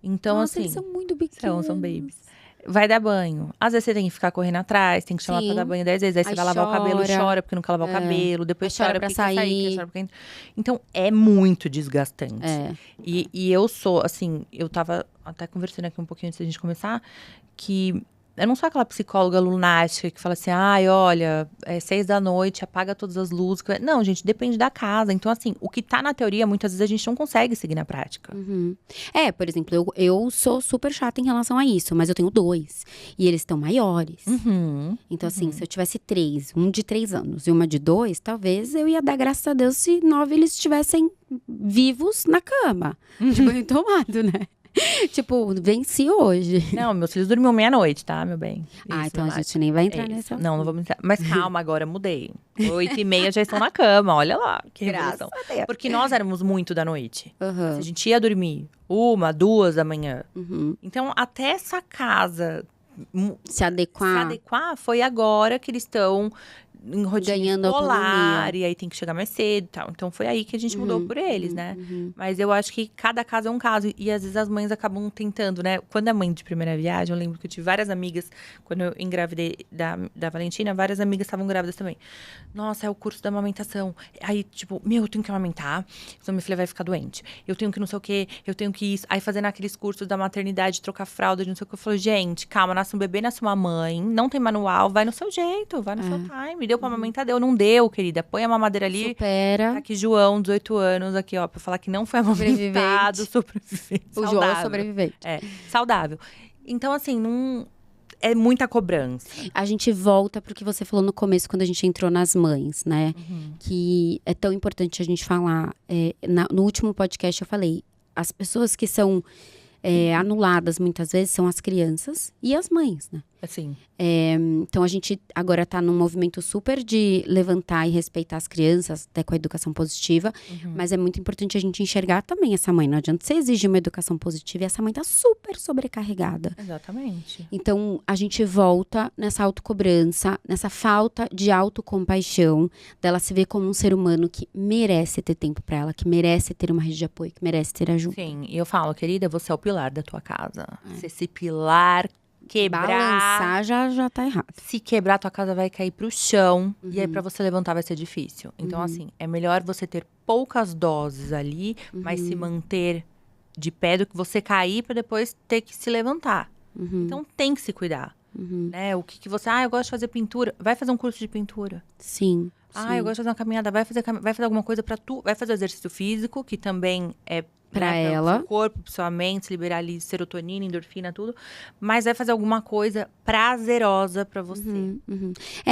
Então, Nossa, assim… eles são muito pequenos. São babies. Vai dar banho. Às vezes você tem que ficar correndo atrás, tem que chamar pra Sim. dar banho 10 vezes. Aí você Aí vai lavar o cabelo, chora. chora porque não quer lavar o cabelo. Depois Aí chora chora pra porque quer sair. sair. Então, é muito desgastante. É. E eu sou, assim, eu tava até conversando aqui um pouquinho antes da gente começar, que eu não sou aquela psicóloga lunática que fala assim, olha, 6 da noite, apaga todas as luzes. Não, gente, depende da casa. Então, assim, o que tá na teoria, muitas vezes a gente não consegue seguir na prática. Por exemplo, eu sou super chata em relação a isso, mas eu tenho 2. E eles estão maiores. Então, assim, se eu tivesse 3, um de 3 anos e uma de 2, talvez eu ia dar graças a Deus se 9 eles estivessem vivos na cama. De banho tomado, né? Tipo, venci hoje. Não, meus filhos dormiam meia-noite, tá, meu bem? Então a gente nem vai entrar nessa. Não vamos entrar. Mas calma, agora mudei. 8h30 já estão na cama, olha lá, que Graças revolução. a Deus. Porque nós éramos muito da noite. Aham. Se a gente ia dormir 1, 2 da manhã. Então, até essa casa Se adequar. foi agora que eles estão em rotina Ganhando escolar, autonomia. e aí tem que chegar mais cedo e tal. Então foi aí que a gente mudou por eles, né? Mas eu acho que cada caso é um caso. E às vezes as mães acabam tentando, né? Quando é mãe de primeira viagem, eu lembro que eu tive várias amigas, quando eu engravidei da Valentina, várias amigas estavam grávidas também. Nossa, é o curso da amamentação. Aí, tipo, eu tenho que amamentar, senão minha filha vai ficar doente. Eu tenho que não sei o quê, eu tenho que isso. Aí fazendo aqueles cursos da maternidade, trocar fralda, de não sei o que. Eu falo, gente, calma, nasce um bebê, nasce uma mãe, não tem manual, vai no seu jeito, vai no seu time. Deu pra amamentar, deu, não deu, querida. Põe a mamadeira ali. Supera. Tá aqui, João, 18 anos, aqui, ó, pra falar que não foi amamentado, sobrevivente. O João é saudável. sobrevivente. É, saudável. Então, assim, não… É muita cobrança. A gente volta pro que você falou no começo, quando a gente entrou nas mães, né? Que é tão importante a gente falar. No último podcast eu falei, as pessoas que são anuladas muitas vezes são as crianças e as mães, né? Assim. Então a gente agora tá num movimento super de levantar e respeitar as crianças, até com a educação positiva. Mas é muito importante a gente enxergar também essa mãe. Não adianta você exigir uma educação positiva e essa mãe tá super sobrecarregada. Exatamente. Então, a gente volta nessa autocobrança, nessa falta de autocompaixão, dela se ver como um ser humano que merece ter tempo pra ela, que merece ter uma rede de apoio, que merece ter ajuda. Sim, e eu falo, querida, você é o pilar da tua casa. Se esse pilar quebrar… Balançar já tá errado. Se quebrar, tua casa vai cair pro chão. E aí, pra você levantar, vai ser difícil. Então, assim, é melhor você ter poucas doses ali, mas se manter de pé do que você cair pra depois ter que se levantar. Então, tem que se cuidar. Né? O que você… eu gosto de fazer pintura. Vai fazer um curso de pintura. Sim. Eu gosto de fazer uma caminhada. Vai fazer alguma coisa pra tu. Vai fazer exercício físico, que também é… Pra né, ela. Pro seu corpo, pro sua mente, liberar ali serotonina, endorfina, tudo. Mas vai fazer alguma coisa prazerosa pra você.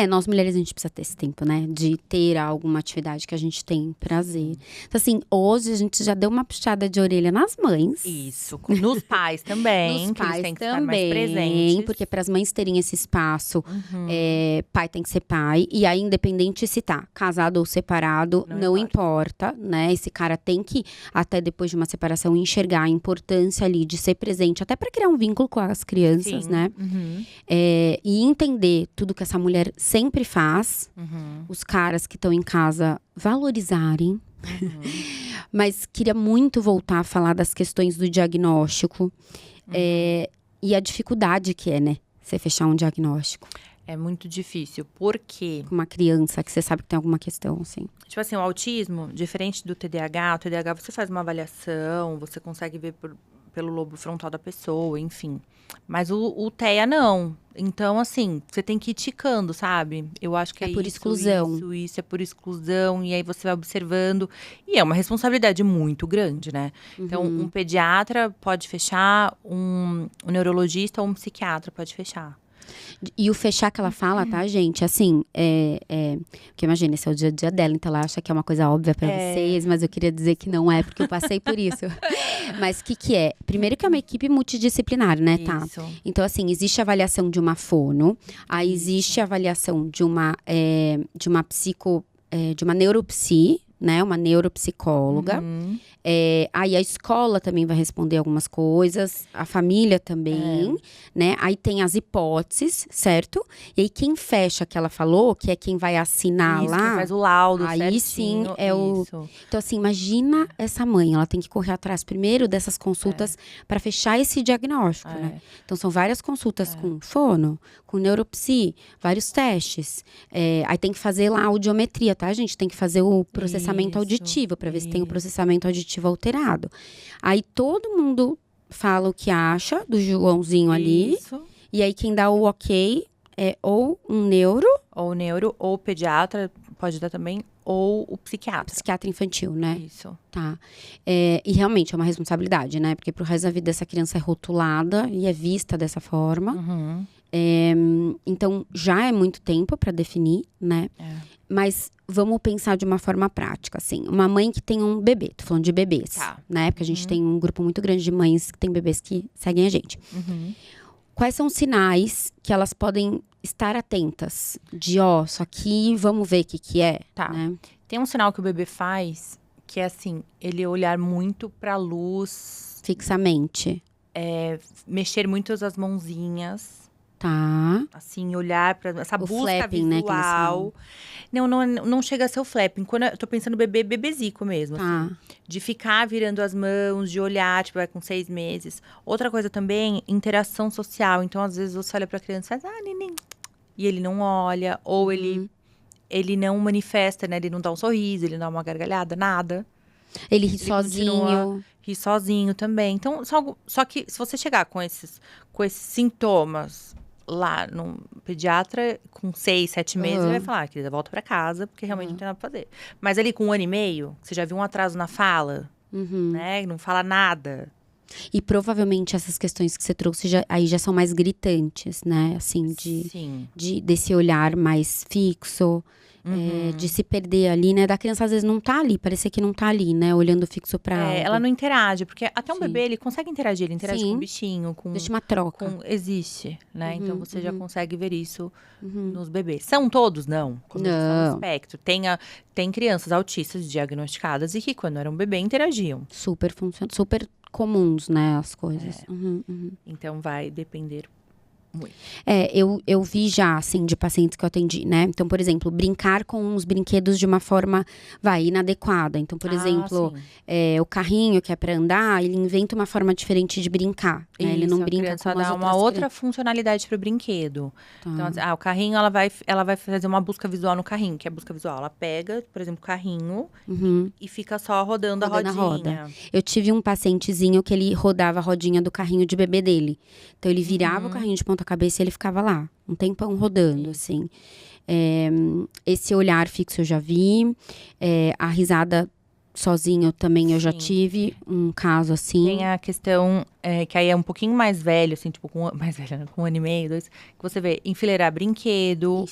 Nós mulheres, a gente precisa ter esse tempo, né? De ter alguma atividade que a gente tem prazer. Então, assim, hoje a gente já deu uma puxada de orelha nas mães. Isso. Nos pais também, Nos que eles pais têm que também, estar mais presentes. porque para as mães terem esse espaço, pai tem que ser pai. E aí, independente se tá casado ou separado, não importa, né? Esse cara tem que, até depois de uma separação, enxergar a importância ali de ser presente, até para criar um vínculo com as crianças, Sim. né? E entender tudo que essa mulher sempre faz, os caras que estão em casa valorizarem. Mas queria muito voltar a falar das questões do diagnóstico e a dificuldade que é, né? Você fechar um diagnóstico. É muito difícil. Por quê? Com uma criança que você sabe que tem alguma questão, assim. Tipo assim, o autismo, diferente do TDAH, o TDAH você faz uma avaliação, você consegue ver pelo lobo frontal da pessoa, enfim. Mas o TEA não. Então, assim, você tem que ir ticando, sabe? Eu acho que É é por isso, exclusão. isso é por exclusão. E aí você vai observando. E é uma responsabilidade muito grande, né? Então, um pediatra pode fechar, um neurologista ou um psiquiatra pode fechar. E o fechar que ela fala, tá, gente? Assim, porque imagina, esse é o dia a dia dela, então ela acha que é uma coisa óbvia pra vocês, mas eu queria dizer que não é, porque eu passei por isso. Mas o que é? Primeiro que é uma equipe multidisciplinar, né, tá? Isso. Então, assim, existe a avaliação de uma fono, aí existe a avaliação de uma neuropsi, né, uma neuropsicóloga. Aí a escola também vai responder algumas coisas, a família também, né? Aí tem as hipóteses, certo? E aí quem fecha que ela falou, que é quem vai assinar Isso, lá. quem faz o laudo aí sim certinho, é isso. o. Então, assim, imagina essa mãe, ela tem que correr atrás primeiro dessas consultas para fechar esse diagnóstico, né? Então, são várias consultas com fono, com neuropsi, vários testes. Aí tem que fazer lá a audiometria, tá, gente? Tem que fazer o processamento auditivo para ver se tem o processamento auditivo alterado. Aí todo mundo fala o que acha do Joãozinho ali. Isso. E aí quem dá o ok é ou um neuro. Ou o neuro, ou o pediatra, pode dar também, ou o psiquiatra. Psiquiatra infantil, né? Isso. Tá. E realmente é uma responsabilidade, né? Porque pro resto da vida essa criança é rotulada e é vista dessa forma. Então, já é muito tempo para definir, né? Mas vamos pensar de uma forma prática, assim. Uma mãe que tem um bebê, tô falando de bebês, né? Porque a gente tem um grupo muito grande de mães que tem bebês que seguem a gente. Quais são os sinais que elas podem estar atentas? De, isso aqui, vamos ver o que é, né? Tem um sinal que o bebê faz, que é assim, ele olhar muito pra luz. Fixamente. Mexer muito as mãozinhas. Tá. Assim, olhar pra essa busca flapping, visual. Né, não chega a ser o flapping. Quando eu tô pensando bebezico mesmo, Tá. assim. De ficar virando as mãos, de olhar, tipo, vai com 6 meses. Outra coisa também, interação social. Então, às vezes, você olha pra criança e faz, neném. E ele não olha, ou ele não manifesta, né? Ele não dá um sorriso, ele não dá uma gargalhada, nada. Ele ri sozinho. Ri sozinho também. Então, só que se você chegar com esses sintomas lá no pediatra, com 6, 7 meses, ele vai falar, querida, volta pra casa, porque realmente não tem nada pra fazer. Mas ali com 1 ano e meio, você já viu um atraso na fala, né? Não fala nada. E provavelmente essas questões que você trouxe aí já são mais gritantes, né? Assim, desse olhar mais fixo, de se perder ali, né? Da criança às vezes não tá ali, parecer que não tá ali, né? Olhando fixo pra algo. Ela não interage, porque até um bebê, ele consegue interagir, ele interage com o bichinho, Existe uma troca. Existe, né? Então você já consegue ver isso nos bebês. São todos? Não. Como eles são no espectro. Tem crianças autistas diagnosticadas e que quando eram bebê interagiam. Super comuns, né, as coisas. Então vai depender muito. Eu vi já, assim, de pacientes que eu atendi, né? Então, por exemplo, brincar com os brinquedos de uma forma, inadequada. Então, por exemplo, o carrinho que é pra andar, ele inventa uma forma diferente de brincar. Né? Ele não brinca com as dá uma outra funcionalidade pro brinquedo. Então, o carrinho, ela vai fazer uma busca visual no carrinho, que é a busca visual. Ela pega, por exemplo, o carrinho e fica só rodando a rodinha. Eu tive um pacientezinho que ele rodava a rodinha do carrinho de bebê dele. Então, ele virava o carrinho de ponta cabeça e ele ficava lá, um tempão rodando, assim. Esse olhar fixo eu já vi, a risada sozinho também eu já tive um caso assim. Tem a questão, que aí é um pouquinho mais velho, assim, tipo, mais velho, né? Com 1 ano e meio, 2, que você vê enfileirar brinquedo.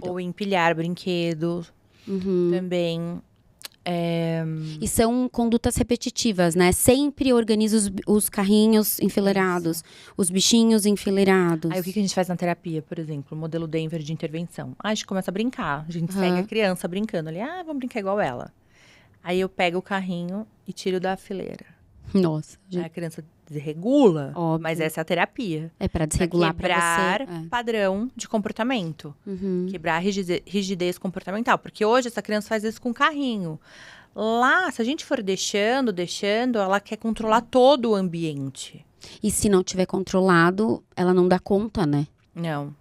Ou empilhar brinquedos também. E são condutas repetitivas, né? Sempre organiza os carrinhos enfileirados, os bichinhos enfileirados. Aí o que a gente faz na terapia, por exemplo, o modelo Denver de intervenção? A gente começa a brincar, a gente segue a criança brincando ali, vamos brincar igual ela. Aí eu pego o carrinho e tiro da fileira. Nossa. Aí a criança desregula, óbvio. Mas essa é a terapia. É pra desregular pra você. Quebrar padrão de comportamento. Quebrar a rigidez comportamental. Porque hoje essa criança faz isso com carrinho. Lá, se a gente for deixando, ela quer controlar todo o ambiente. E se não tiver controlado, ela não dá conta, né? Não.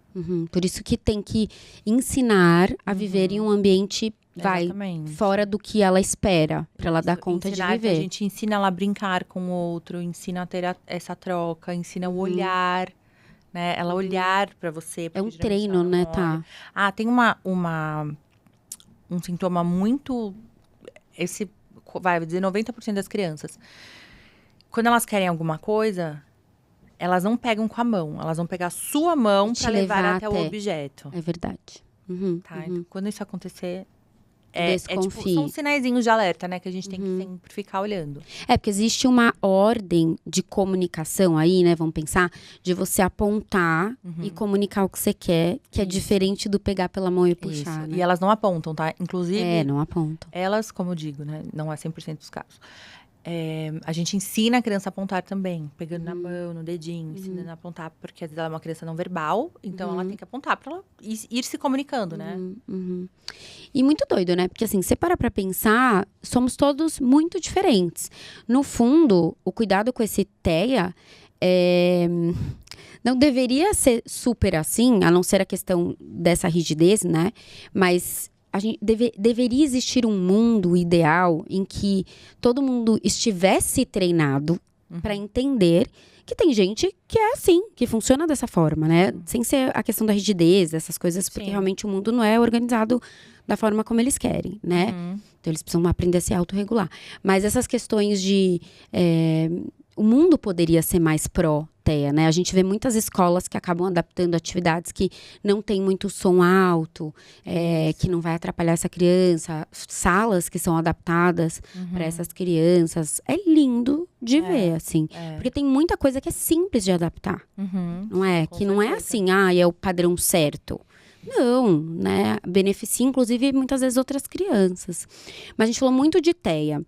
Por isso que tem que ensinar a viver em um ambiente, Exatamente. fora do que ela espera, para ela dar conta de Ensinar que viver. A gente ensina ela a brincar com o outro, ensina a ter essa troca, ensina o olhar, né? Ela olhar para você. É um porque geralmente treino, ela não né, olha. tá? Ah, tem um sintoma muito... Vai dizer 90% das crianças. Quando elas querem alguma coisa, elas não pegam com a mão. Elas vão pegar a sua mão Te para levar levar até o objeto. É verdade. Tá? Então, quando isso acontecer, Desconfie. são sinaizinhos de alerta, né? Que a gente tem que sempre ficar olhando. Porque existe uma ordem de comunicação aí, né? Vamos pensar, de você apontar e comunicar o que você quer, que é diferente do pegar pela mão e puxar, Isso. né? E elas não apontam, tá? Inclusive, não apontam. elas, como eu digo, né? Não é 100% dos casos. A gente ensina a criança a apontar também, pegando na mão, no dedinho, ensinando a apontar, porque às vezes ela é uma criança não verbal, então ela tem que apontar para ela ir se comunicando, né? E muito doido, né? Porque assim, você para pra pensar, somos todos muito diferentes. No fundo, o cuidado com esse TEA não deveria ser super assim, a não ser a questão dessa rigidez, né? Mas a gente deveria existir um mundo ideal em que todo mundo estivesse treinado para entender que tem gente que é assim, que funciona dessa forma, né? Sem ser a questão da rigidez, essas coisas, porque realmente o mundo não é organizado da forma como eles querem, né? Então eles precisam aprender a se autorregular. Mas essas questões de... o mundo poderia ser mais pró-TEA, né? A gente vê muitas escolas que acabam adaptando atividades que não tem muito som alto, que não vai atrapalhar essa criança, salas que são adaptadas para essas crianças. É lindo de ver, assim. Porque tem muita coisa que é simples de adaptar, não é? Com Que não é assim, é o padrão certo. Não, né? Beneficia, inclusive, muitas vezes outras crianças. Mas a gente falou muito de TEA.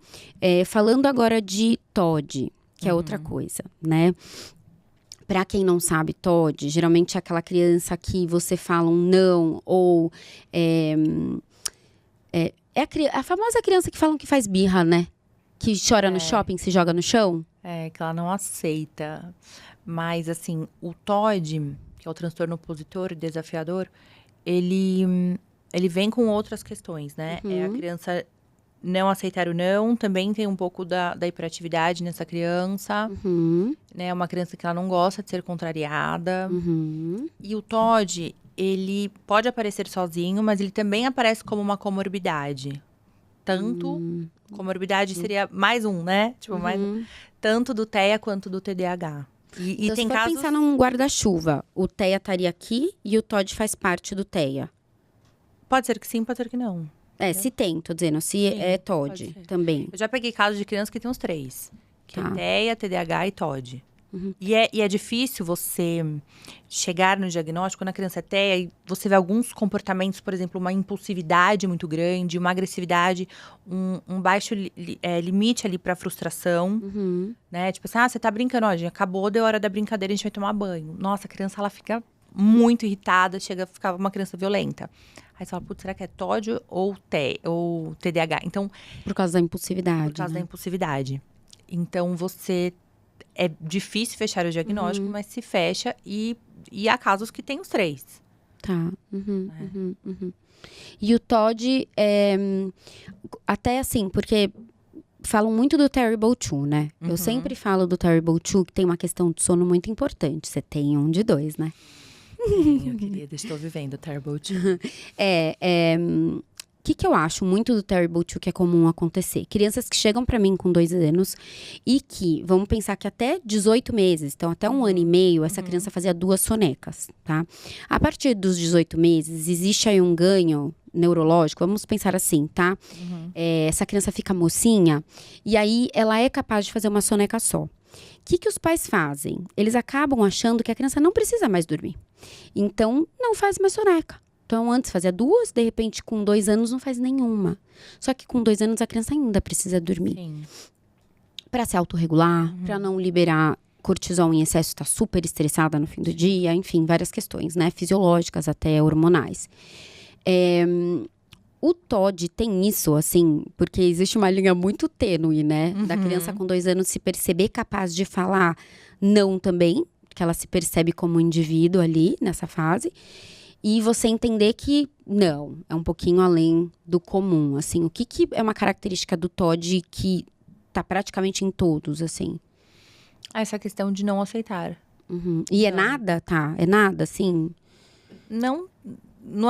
Falando agora de TOD, que é outra coisa, né? Pra quem não sabe, TOD, geralmente é aquela criança que você fala um não, ou a famosa criança que falam que faz birra, né? Que chora no shopping, se joga no chão. Que ela não aceita. Mas, assim, o TOD, que é o transtorno opositor desafiador, ele vem com outras questões, né? A criança não aceitar o não, também tem um pouco da hiperatividade nessa criança. Né? É uma criança que ela não gosta de ser contrariada. E o TOD, ele pode aparecer sozinho, mas ele também aparece como uma comorbidade. Tanto, comorbidade seria mais um, né? Tipo, tanto do TEA quanto do TDAH. E Então, tem se for casos... pensar num guarda-chuva, o TEA estaria aqui e o TOD faz parte do TEA. Pode ser que sim, pode ser que não. Se tem, tô dizendo, se é TOD também. Eu já peguei casos de crianças que tem os três. Que Tá. é TEA, TDAH e TOD. E é difícil você chegar no diagnóstico quando a criança é TEA e você vê alguns comportamentos, por exemplo, uma impulsividade muito grande, uma agressividade, um baixo limite ali pra frustração, né? Tipo assim, você tá brincando, ó, gente, acabou, deu hora da brincadeira, a gente vai tomar banho. Nossa, a criança, ela fica muito irritada, chega a ficar uma criança violenta. Aí você fala, putz, será que é TOD ou TDAH? Então, Por causa da impulsividade. por causa da né? impulsividade. Então, é difícil fechar o diagnóstico, mas se fecha e há casos que tem os três. Tá. E o TOD até assim, porque falam muito do Terrible 2, né? Eu sempre falo do Terrible 2, que tem uma questão de sono muito importante. Você tem um de 2, né? Sim, eu querida, estou vivendo o Terrible 2. O que eu acho muito do Terrible 2 que é comum acontecer? Crianças que chegam pra mim com 2 anos e que, vamos pensar que até 18 meses, então até 1 ano e meio, essa criança fazia 2 sonecas, tá? A partir dos 18 meses, existe aí um ganho neurológico, vamos pensar assim, tá? Essa criança fica mocinha e aí ela é capaz de fazer uma soneca só. O que os pais fazem? Eles acabam achando que a criança não precisa mais dormir. Então, não faz mais soneca. Então, antes fazia 2, de repente, com 2 anos, não faz nenhuma. Só que com 2 anos, a criança ainda precisa dormir. Sim. Pra se autorregular, pra não liberar cortisol em excesso, tá super estressada no fim do dia. Enfim, várias questões, né? Fisiológicas, até hormonais. O TOD tem isso, assim, porque existe uma linha muito tênue, né? Da criança com 2 anos se perceber capaz de falar não também. porque ela se percebe como um indivíduo ali, nessa fase. E você entender que, não, é um pouquinho além do comum, assim. O que é uma característica do Todd que tá praticamente em todos, assim? Essa questão de não aceitar. Uhum. E é nada, tá? É nada, assim? Não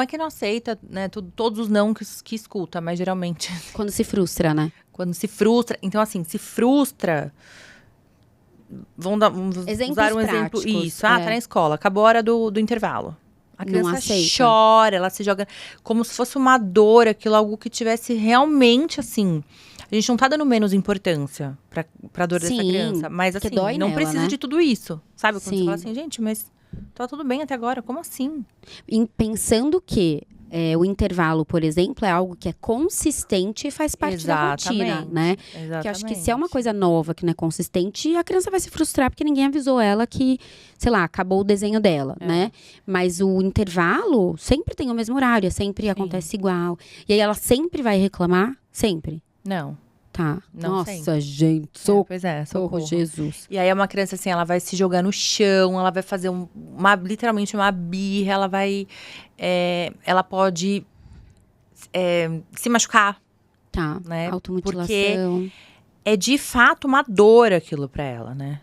é que não aceita, né? Todos os não que escuta, mas geralmente... Quando se frustra, né? Quando se frustra. Então, assim, se frustra... Vamos usar um exemplo. Isso. Tá na escola. Acabou a hora do intervalo. A criança chora, ela se joga como se fosse uma dor, aquilo, algo que tivesse realmente, assim... A gente não tá dando menos importância pra dor dessa criança. Mas, assim, não precisa de tudo isso. Sabe? Quando você fala assim, gente, mas tá tudo bem até agora. Como assim? Pensando que o intervalo, por exemplo, é algo que é consistente e faz parte da rotina, né? Exatamente. Porque eu acho que se é uma coisa nova que não é consistente, a criança vai se frustrar porque ninguém avisou ela que, sei lá, acabou o desenho dela, né? Mas o intervalo sempre tem o mesmo horário, sempre acontece igual. E aí ela sempre vai reclamar? Sempre? Não. Tá. Não. Nossa, sempre. Gente, socorro, Jesus. E aí é uma criança assim, ela vai se jogar no chão, ela vai fazer literalmente uma birra, ela vai... ela pode se machucar. Tá, né? automutilação. Porque é de fato uma dor aquilo pra ela, né?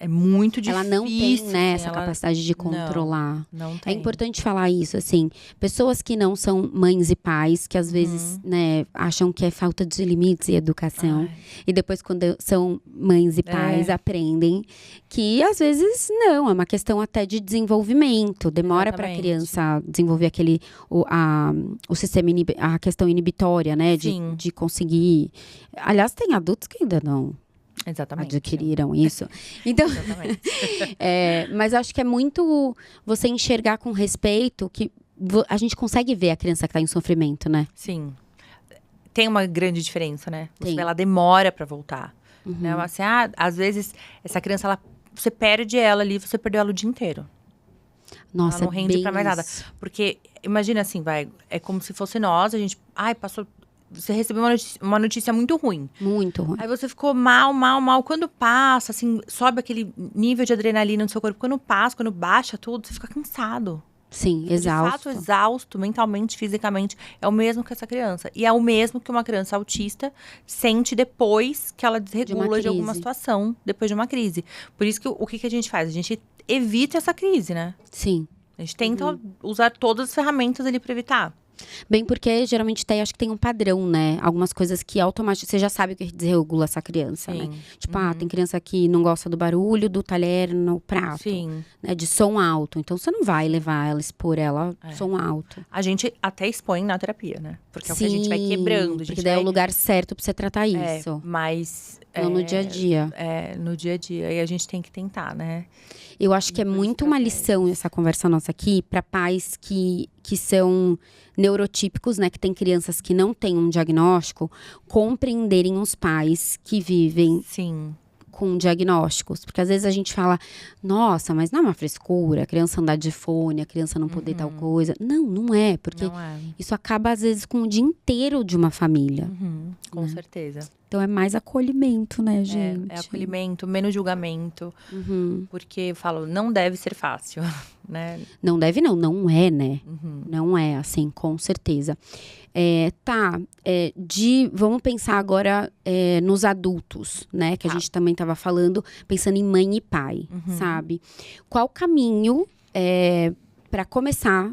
É muito difícil. Ela não tem, né, essa capacidade de controlar. Não tem. É importante falar isso, assim. Pessoas que não são mães e pais, que às vezes, né, acham que é falta de limites e educação. E depois, quando são mães e pais, aprendem que às vezes não. É uma questão até de desenvolvimento. Demora pra criança desenvolver o sistema, a questão inibitória, né? De conseguir. Aliás, tem adultos que ainda não adquiriram isso. Então, mas acho que é muito você enxergar com respeito que a gente consegue ver a criança que está em sofrimento, né? Sim. Tem uma grande diferença, né? Ela demora para voltar. Né? Assim, às vezes, essa criança, você perde ela ali, você perdeu ela o dia inteiro. Nossa, ela não rende pra mais nada. Porque, imagina assim, é como se fosse nós, a gente... passou... Você recebeu uma notícia muito ruim. Muito ruim. Aí você ficou mal. Quando passa, assim, sobe aquele nível de adrenalina no seu corpo. Quando passa, quando baixa tudo, você fica cansado. Sim, exausto. De fato, exausto, mentalmente, fisicamente. É o mesmo que essa criança. E é o mesmo que uma criança autista sente depois que ela desregula de alguma situação. Depois de uma crise. Por isso que o que a gente faz? A gente evita essa crise, né? Sim. A gente tenta usar todas as ferramentas ali pra evitar. Bem, porque geralmente acho que tem um padrão, né? Algumas coisas que automaticamente... Você já sabe o que desregula essa criança, né? Tipo, tem criança que não gosta do barulho do talher no prato. Sim. Né? De som alto. Então, você não vai levar ela, expor ela som alto. A gente até expõe na terapia, né? Porque é o que a gente vai quebrando. Porque daí é o lugar certo pra você tratar isso. Mas... Não no dia a dia. No dia a dia. E a gente tem que tentar, né? Eu acho que é muito uma lição essa conversa nossa aqui para pais que são neurotípicos, né? Que tem crianças que não têm um diagnóstico, compreenderem os pais que vivem com diagnósticos. Porque às vezes a gente fala, nossa, mas não é uma frescura, a criança andar de fone, a criança não poder tal coisa. Não é, porque isso acaba às vezes com o dia inteiro de uma família. Com certeza. Então é mais acolhimento, né, gente? É acolhimento, menos julgamento. Porque eu falo, não deve ser fácil, né? Não deve não é, né? Não é, assim, com certeza. Vamos pensar agora nos adultos, né? Que a gente também estava falando, pensando em mãe e pai, sabe? Qual caminho para começar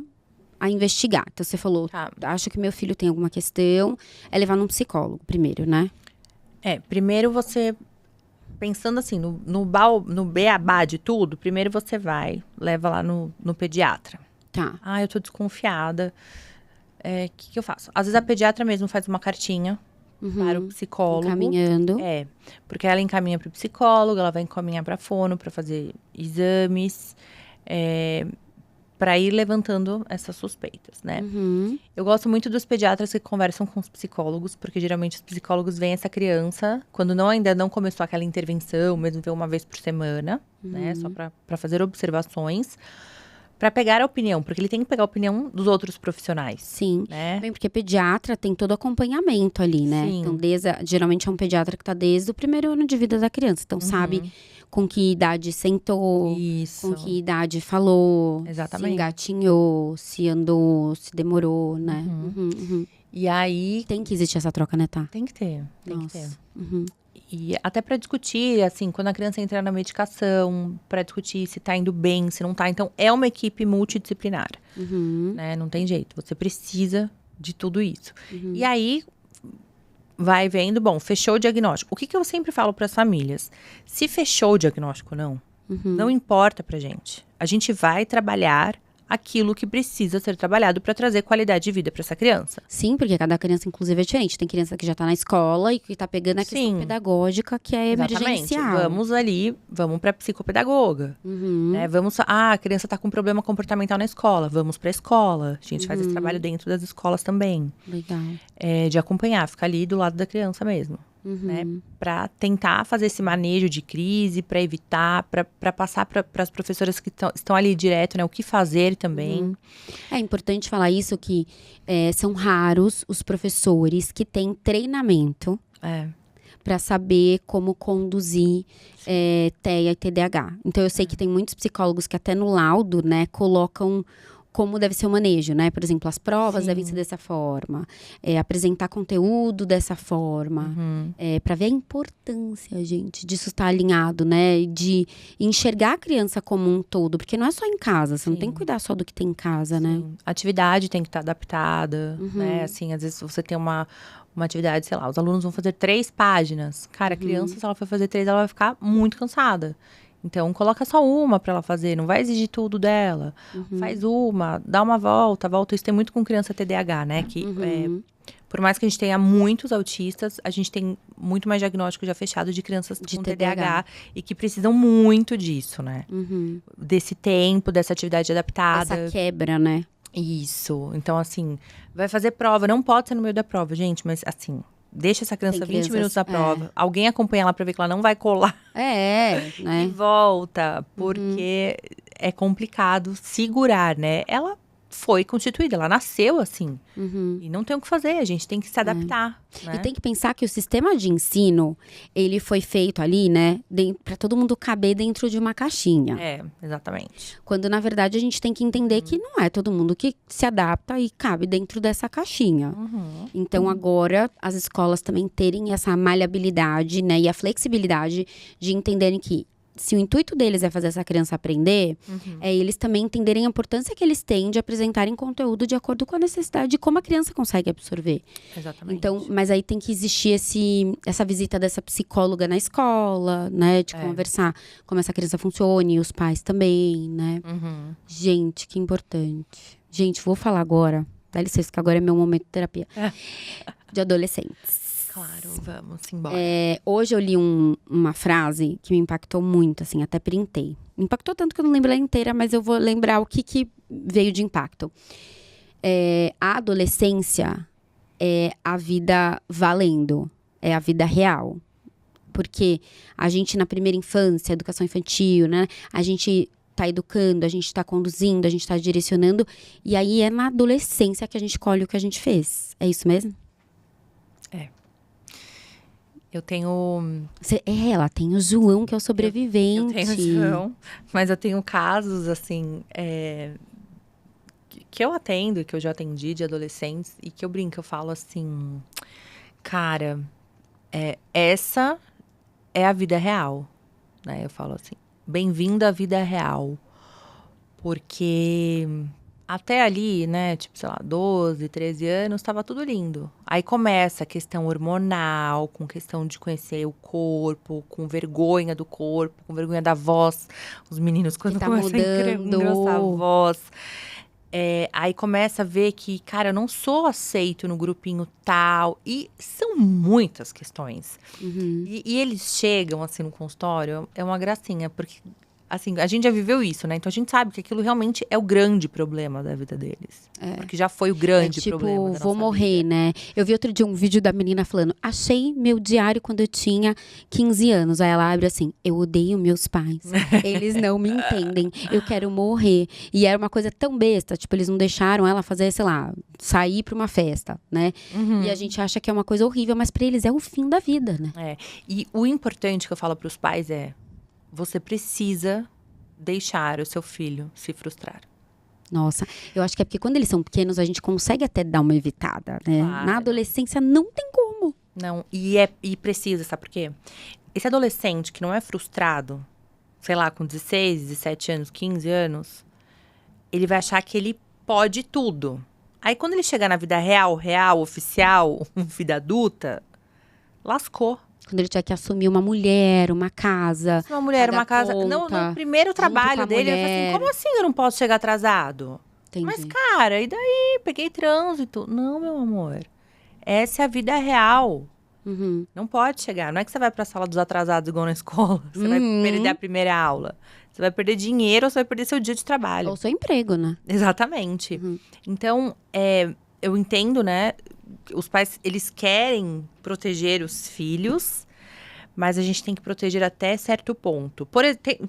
a investigar? Então, você falou, acho que meu filho tem alguma questão, é levar num psicólogo primeiro, né? Primeiro você, pensando assim, no beabá de tudo, primeiro você leva lá no pediatra. Tá. Eu tô desconfiada. O que eu faço? Às vezes a pediatra mesmo faz uma cartinha para o psicólogo. Encaminhando. Porque ela encaminha para o psicólogo, ela vai encaminhar para fono, para fazer exames, para ir levantando essas suspeitas, né? Eu gosto muito dos pediatras que conversam com os psicólogos, porque geralmente os psicólogos veem essa criança, quando ainda não começou aquela intervenção, mesmo ver uma vez por semana, né? Só para fazer observações. Pra pegar a opinião, porque ele tem que pegar a opinião dos outros profissionais. Sim. Né? Bem, porque pediatra tem todo acompanhamento ali, né? Sim. Então, geralmente é um pediatra que tá desde o primeiro ano de vida da criança. Então, sabe com que idade sentou, Isso. com que idade falou, Exatamente. se engatinhou, se andou, se demorou, né? E aí, Tem que existir essa troca, né, tá? tem que ter. Uhum. E até pra discutir, assim, quando a criança entra na medicação, pra discutir se tá indo bem, se não tá. Então, é uma equipe multidisciplinar, né? Não tem jeito, você precisa de tudo isso. E aí, vai vendo, bom, fechou o diagnóstico. O que eu sempre falo pras famílias? Se fechou o diagnóstico ou não, não importa pra gente. A gente vai trabalhar aquilo que precisa ser trabalhado para trazer qualidade de vida para essa criança. Sim, porque cada criança, inclusive, é diferente. Tem criança que já tá na escola e que tá pegando a questão pedagógica, que é emergencial. Vamos pra psicopedagoga. Né? A criança tá com problema comportamental na escola. Vamos pra escola. A gente faz esse trabalho dentro das escolas também. Legal. De acompanhar, ficar ali do lado da criança mesmo. Né? Para tentar fazer esse manejo de crise, para evitar, para passar para as professoras que estão ali direto, né? O que fazer também. É importante falar isso, que são raros os professores que têm treinamento para saber como conduzir TEA e TDAH. Então, eu sei que tem muitos psicólogos que até no laudo, né, colocam como deve ser o manejo, né? Por exemplo, as provas devem ser dessa forma. Apresentar conteúdo dessa forma. Para ver a importância, gente, disso estar alinhado, né? De enxergar a criança como um todo. Porque não é só em casa. Você não tem que cuidar só do que tem em casa, né? A atividade tem que estar adaptada, né? Assim, às vezes você tem uma atividade, sei lá, os alunos vão fazer 3 páginas. Cara, a criança, se ela for fazer 3, ela vai ficar muito cansada. Então, coloca só uma para ela fazer, não vai exigir tudo dela. Faz uma, dá uma volta. Isso tem muito com criança TDAH, né? Que, por mais que a gente tenha muitos autistas, a gente tem muito mais diagnóstico já fechado de crianças com TDAH. E que precisam muito disso, né? Desse tempo, dessa atividade adaptada. Essa quebra, né? Isso. Então, assim, vai fazer prova. Não pode ser no meio da prova, gente, mas assim... Deixa essa criança 20 minutos na prova. Alguém acompanha ela pra ver que ela não vai colar. Né? E volta. Porque é complicado segurar, né? Ela foi constituída, ela nasceu assim. E não tem o que fazer, a gente tem que se adaptar. Né? E tem que pensar que o sistema de ensino, ele foi feito ali, né? Pra todo mundo caber dentro de uma caixinha. Exatamente. Quando, na verdade, a gente tem que entender que não é todo mundo que se adapta e cabe dentro dessa caixinha. Então, agora, as escolas também terem essa maleabilidade, né? E a flexibilidade de entenderem que se o intuito deles é fazer essa criança aprender, é eles também entenderem a importância que eles têm de apresentarem conteúdo de acordo com a necessidade de como a criança consegue absorver. Exatamente. Então, mas aí tem que existir essa visita dessa psicóloga na escola, né? De conversar como essa criança funciona e os pais também, né? Gente, que importante. Gente, vou falar agora, dá licença que agora é meu momento de terapia, de adolescentes. Claro, vamos embora. Hoje eu li uma frase que me impactou muito, assim, até printei. Me impactou tanto que eu não lembro ela inteira, mas eu vou lembrar o que veio de impacto. A adolescência é a vida valendo, é a vida real. Porque a gente, na primeira infância, educação infantil, né? A gente tá educando, a gente tá conduzindo, a gente tá direcionando. E aí é na adolescência que a gente colhe o que a gente fez. É isso mesmo? Eu tenho... ela tem o João, que é o sobrevivente. Eu tenho o João, mas eu tenho casos, assim, que eu atendo, que eu já atendi de adolescentes, e que eu brinco, eu falo assim, cara, essa é a vida real, né? Eu falo assim, bem-vindo à vida real, porque... Até ali, né, tipo, sei lá, 12, 13 anos, tava tudo lindo. Aí começa a questão hormonal, com questão de conhecer o corpo, com vergonha do corpo, com vergonha da voz. Os meninos, quando começam a engrossar a voz. Aí começa a ver que, cara, eu não sou aceito no grupinho tal. E são muitas questões. E eles chegam, assim, no consultório, é uma gracinha, porque Assim, a gente já viveu isso, né? Então a gente sabe que aquilo realmente é o grande problema da vida deles. Porque já foi o grande problema da vou nossa morrer, vida. né? Eu vi outro dia um vídeo da menina falando: achei meu diário quando eu tinha 15 anos. Aí ela abre assim: eu odeio meus pais. Eles não me entendem. Eu quero morrer. E era uma coisa tão besta. Tipo, eles não deixaram ela fazer, sei lá, sair pra uma festa, né? E a gente acha que é uma coisa horrível, mas pra eles é o fim da vida, né? E o importante que eu falo pros pais é: você precisa deixar o seu filho se frustrar. Nossa, eu acho que é porque quando eles são pequenos, a gente consegue até dar uma evitada, né? Claro. Na adolescência, não tem como. Não, e precisa, sabe por quê? Esse adolescente que não é frustrado, sei lá, com 16, 17 anos, 15 anos, ele vai achar que ele pode tudo. Aí quando ele chegar na vida real, oficial, vida adulta, lascou. Quando ele tiver que assumir uma mulher, uma casa. Uma mulher, pagar uma casa. conta, No primeiro trabalho com a dele, ele falou assim: mulher. como assim eu não posso chegar atrasado? Entendi. Mas, cara, e daí? Peguei trânsito. Não, meu amor. Essa é a vida real. Não pode chegar. Não é que você vai pra sala dos atrasados igual na escola. Você vai perder a primeira aula. Você vai perder dinheiro ou você vai perder seu dia de trabalho. Ou seu emprego, né? Exatamente. Então, eu entendo, né? Os pais, eles querem proteger os filhos, mas a gente tem que proteger até certo ponto.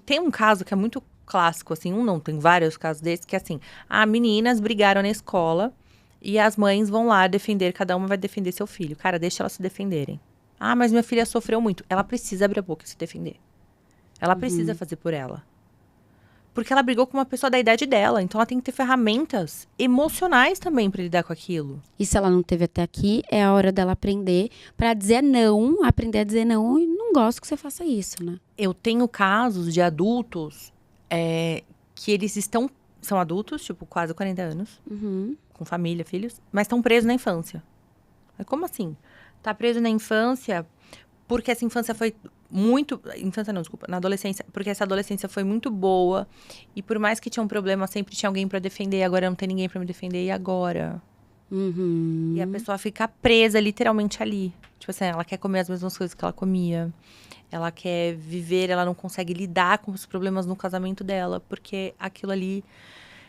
Tem um caso que é muito clássico, assim, tem vários casos desses, que é assim, meninas brigaram na escola e as mães vão lá defender, cada uma vai defender seu filho. Cara, deixa elas se defenderem. Mas minha filha sofreu muito. Ela precisa abrir a boca e se defender. Ela precisa fazer por ela. Porque ela brigou com uma pessoa da idade dela. Então, ela tem que ter ferramentas emocionais também pra lidar com aquilo. E se ela não teve até aqui, é a hora dela aprender pra dizer não, aprender a dizer não. E não gosto que você faça isso, né? Eu tenho casos de adultos que eles são adultos, tipo, quase 40 anos. Com família, filhos. Mas estão presos na infância. Como assim? Tá preso na infância porque essa infância foi muito... Infância não, desculpa. Na adolescência. Porque essa adolescência foi muito boa. E por mais que tinha um problema, sempre tinha alguém pra defender. Agora não tem ninguém pra me defender. E agora? E a pessoa fica presa literalmente ali. Tipo assim, ela quer comer as mesmas coisas que ela comia. Ela quer viver, ela não consegue lidar com os problemas no casamento dela. Porque aquilo ali,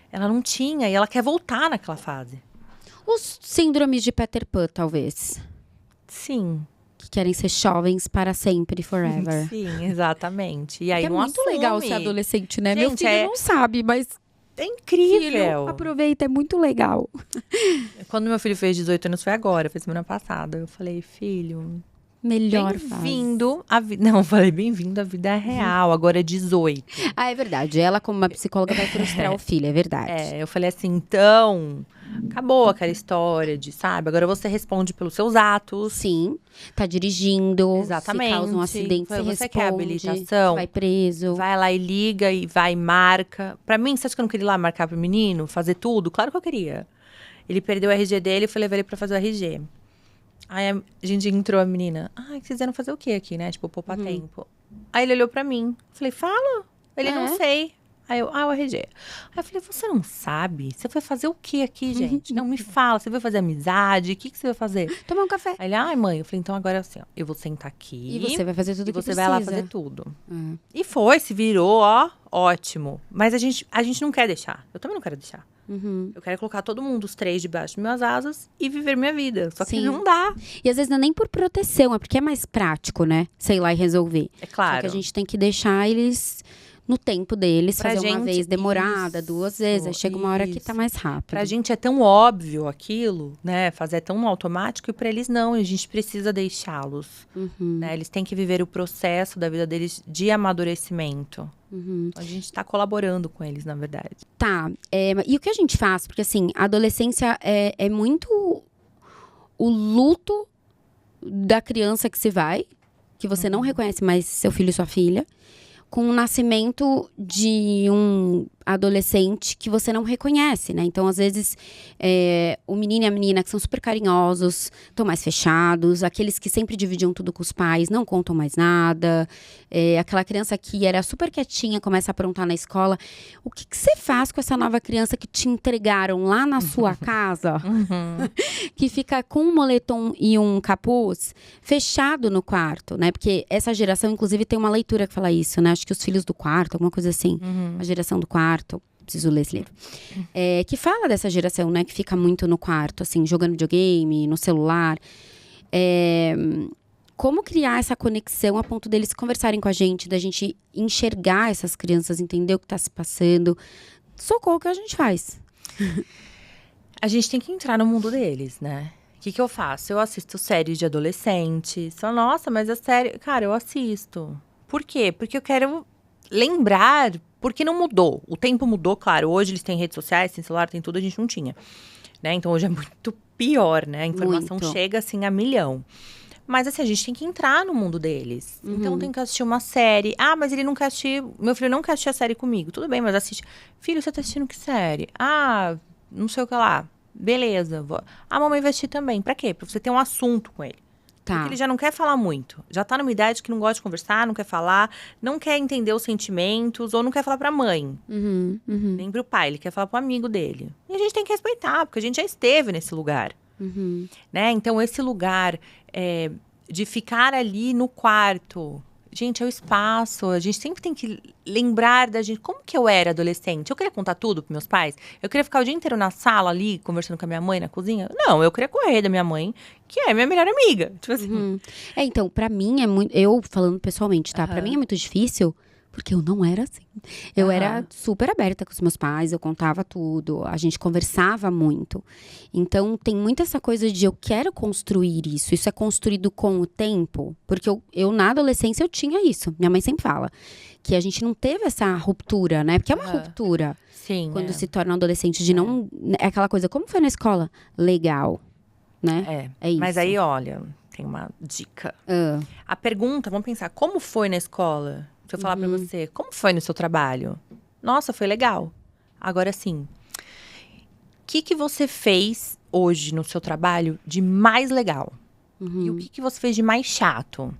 ela não tinha. E ela quer voltar naquela fase. Os síndromes de Peter Pan, talvez. Sim. Que querem ser jovens para sempre, forever. Sim, exatamente. E aí é não muito assume. legal ser adolescente, né? Meu Gente, filho não sabe, mas... É incrível. Filho, aproveita, é muito legal. Quando meu filho fez 18 anos, foi agora, foi semana passada. Eu falei, filho... Melhor fase. Bem-vindo à vida... Não, eu falei, bem-vindo à vida real, agora é 18. É verdade. Ela, como uma psicóloga, vai frustrar o filho, é verdade. Eu falei assim, então... Acabou aquela história de, sabe? Agora você responde pelos seus atos. Sim. Tá dirigindo. Exatamente. Se causa um acidente, você você responde. quer habilitação? Vai preso. Vai lá e liga e vai e marca. Pra mim, você acha que eu não queria ir lá marcar pro menino? Fazer tudo? Claro que eu queria. Ele perdeu o RG dele, eu fui levar ele pra fazer o RG. Aí a gente entrou, a menina. Vocês quiseram fazer o quê aqui, né? Tipo, poupar tempo. Aí ele olhou pra mim. Falei, fala. Ele, não sei. Aí eu, o RG. Aí eu falei, você não sabe? Você foi fazer o quê aqui, gente? Não, me fala. Você vai fazer amizade? O que você vai fazer? Tomar um café. Aí ele, mãe. Eu falei, então agora assim, ó. Eu vou sentar aqui. E você vai fazer tudo e que você precisa. vai lá fazer tudo. E foi, se virou, ó. Ótimo. Mas a gente não quer deixar. Eu também não quero deixar. Eu quero colocar todo mundo, os três, debaixo de minhas asas e viver minha vida. Só que não dá. E às vezes não é nem por proteção, é porque é mais prático, né? Sei lá, e resolver. É claro. Só que a gente tem que deixar eles no tempo deles, Pra fazer uma gente, vez demorada, isso, 2 vezes. Aí chega uma hora que tá isso. mais rápido. Pra gente é tão óbvio aquilo, né? Fazer tão no automático, e pra eles não. E a gente precisa deixá-los. Né? Eles têm que viver o processo da vida deles de amadurecimento. A gente tá colaborando com eles, na verdade. Tá. E o que a gente faz? Porque, assim, a adolescência é muito o luto da criança que se vai, que você não reconhece mais seu filho e sua filha, com o nascimento de um adolescente que você não reconhece, né? Então, às vezes, o menino e a menina que são super carinhosos, estão mais fechados. Aqueles que sempre dividiam tudo com os pais, não contam mais nada. Aquela criança que era super quietinha, começa a aprontar na escola. O que você faz com essa nova criança que te entregaram lá na sua casa? Que fica com um moletom e um capuz fechado no quarto, né? Porque essa geração, inclusive, tem uma leitura que fala isso, né? Acho que os filhos do quarto, alguma coisa assim. A geração do quarto. Preciso ler esse livro. Que fala dessa geração, né? Que fica muito no quarto, assim, jogando videogame, no celular. Como criar essa conexão a ponto deles conversarem com a gente, da gente enxergar essas crianças, entender o que está se passando. Socorro, que a gente faz. A gente tem que entrar no mundo deles, né? O que eu faço? Eu assisto séries de adolescentes. Nossa, mas a série... Cara, eu assisto. Por quê? Porque eu quero lembrar... Porque não mudou. O tempo mudou, claro. Hoje eles têm redes sociais, têm celular, tem tudo, a gente não tinha. Né? Então hoje é muito pior, né? A informação chega assim a milhão. Mas assim, a gente tem que entrar no mundo deles. Então tem que assistir uma série. Ah, mas ele não quer assistir. Meu filho não quer assistir a série comigo. Tudo bem, mas assiste. Filho, você tá assistindo que série? Ah, não sei o que lá. Beleza. A mamãe vai assistir também. Pra quê? Pra você ter um assunto com ele. Porque ele já não quer falar muito. Já tá numa idade que não gosta de conversar, não quer falar, não quer entender os sentimentos, ou não quer falar pra mãe. Nem pro pai, ele quer falar pro amigo dele. E a gente tem que respeitar, porque a gente já esteve nesse lugar. Né? Então, esse lugar de ficar ali no quarto... Gente, é o espaço. A gente sempre tem que lembrar da gente. Como que eu era adolescente? Eu queria contar tudo pros meus pais? Eu queria ficar o dia inteiro na sala ali, conversando com a minha mãe na cozinha? Não, eu queria correr da minha mãe, que é minha melhor amiga. Tipo assim. Então, pra mim é muito... Eu, falando pessoalmente, tá? Pra mim é muito difícil... Porque eu não era assim. Eu era super aberta com os meus pais, eu contava tudo, a gente conversava muito. Então, tem muito essa coisa de eu quero construir isso. Isso é construído com o tempo. Porque eu na adolescência, eu tinha isso. Minha mãe sempre fala. Que a gente não teve essa ruptura, né? Porque é uma ruptura. Sim. Quando se torna um adolescente, de não... É aquela coisa, como foi na escola? Legal, né? É isso. Mas aí, olha, tem uma dica. A pergunta, vamos pensar, como foi na escola? Se eu falar pra você, como foi no seu trabalho? Nossa, foi legal. Agora sim, o que você fez hoje no seu trabalho de mais legal? E o que você fez de mais chato?